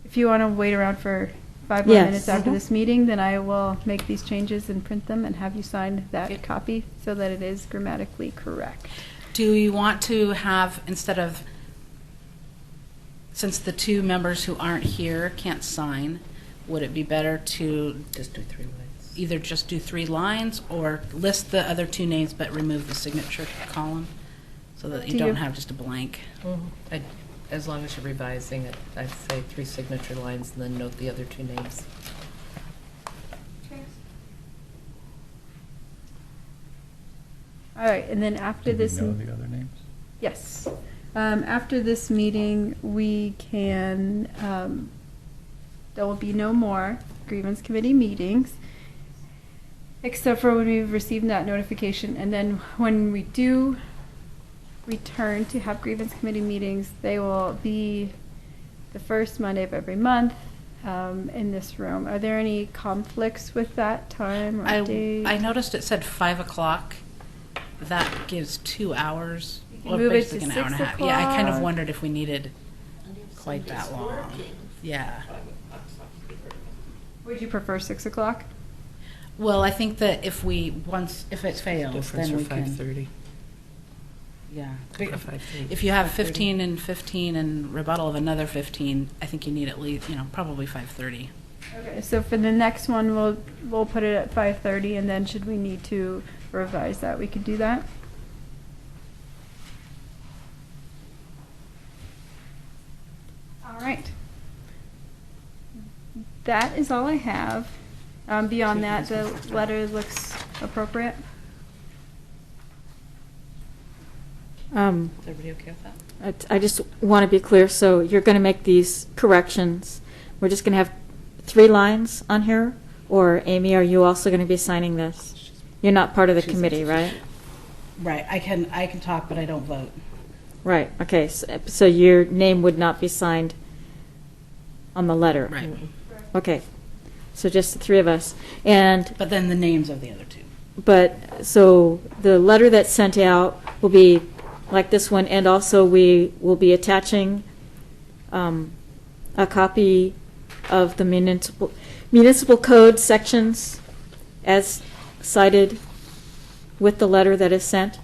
if you want to wait around for 5 more Yes. minutes after this meeting, then I will make these changes and print them and have you sign that copy so that it is grammatically correct. Do you want to have, instead of, since the 2 members who aren't here can't sign, would it be better to just do 3 lines? Either just do 3 lines or list the other 2 names but remove the signature column so that you don't have just a blank? As long as you're revising it, I'd say 3 signature lines and then note the other 2 names. All right, and then after this. know the other names? Yes. After this meeting, we can, there will be no more grievance committee meetings, except for when we've received that notification. And then when we do return to have grievance committee meetings, they will be the first Monday of every month in this room. Are there any conflicts with that time or date? I noticed it said 5 o'clock. That gives 2 hours. Well, move it basically to an hour and a 6 half. Yeah, I kind of o'clock. wondered if we needed quite that long. Yeah. Would you prefer 6 o'clock? Well, I think that if it fails, Difference then for we can. 5:30. Yeah. Or 5:30. If you have 5:30. 15 and 15 and rebuttal of another 15, I think you need at least, probably 5:30. Okay, so for the next one, we'll put it at 5:30, and then should we need to revise that, we could do that. All right. That is all I have. Beyond that, the letter looks appropriate. Is everybody okay with that? I just want to be clear, so you're going to make these corrections. We're just going to have 3 lines on here? Or Amy, are you also going to be signing this? You're not part of the committee, right? Right, I can talk, but I don't vote. Right, okay, so your name would not be signed on the letter? Right. Okay, so just the 3 of us. But then the names of the other 2. But, so the letter that's sent out will be like this one, and also we will be attaching a copy of the municipal code sections as cited with the letter that is sent.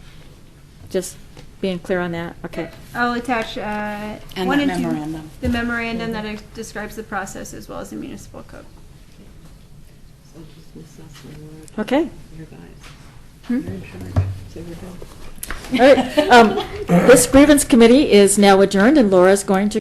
Just being clear on that. Okay. I'll attach And 1 that and 2, memorandum. the memorandum that describes the process as well as the municipal code. Okay. All right. This grievance committee is now adjourned, and Laura's going to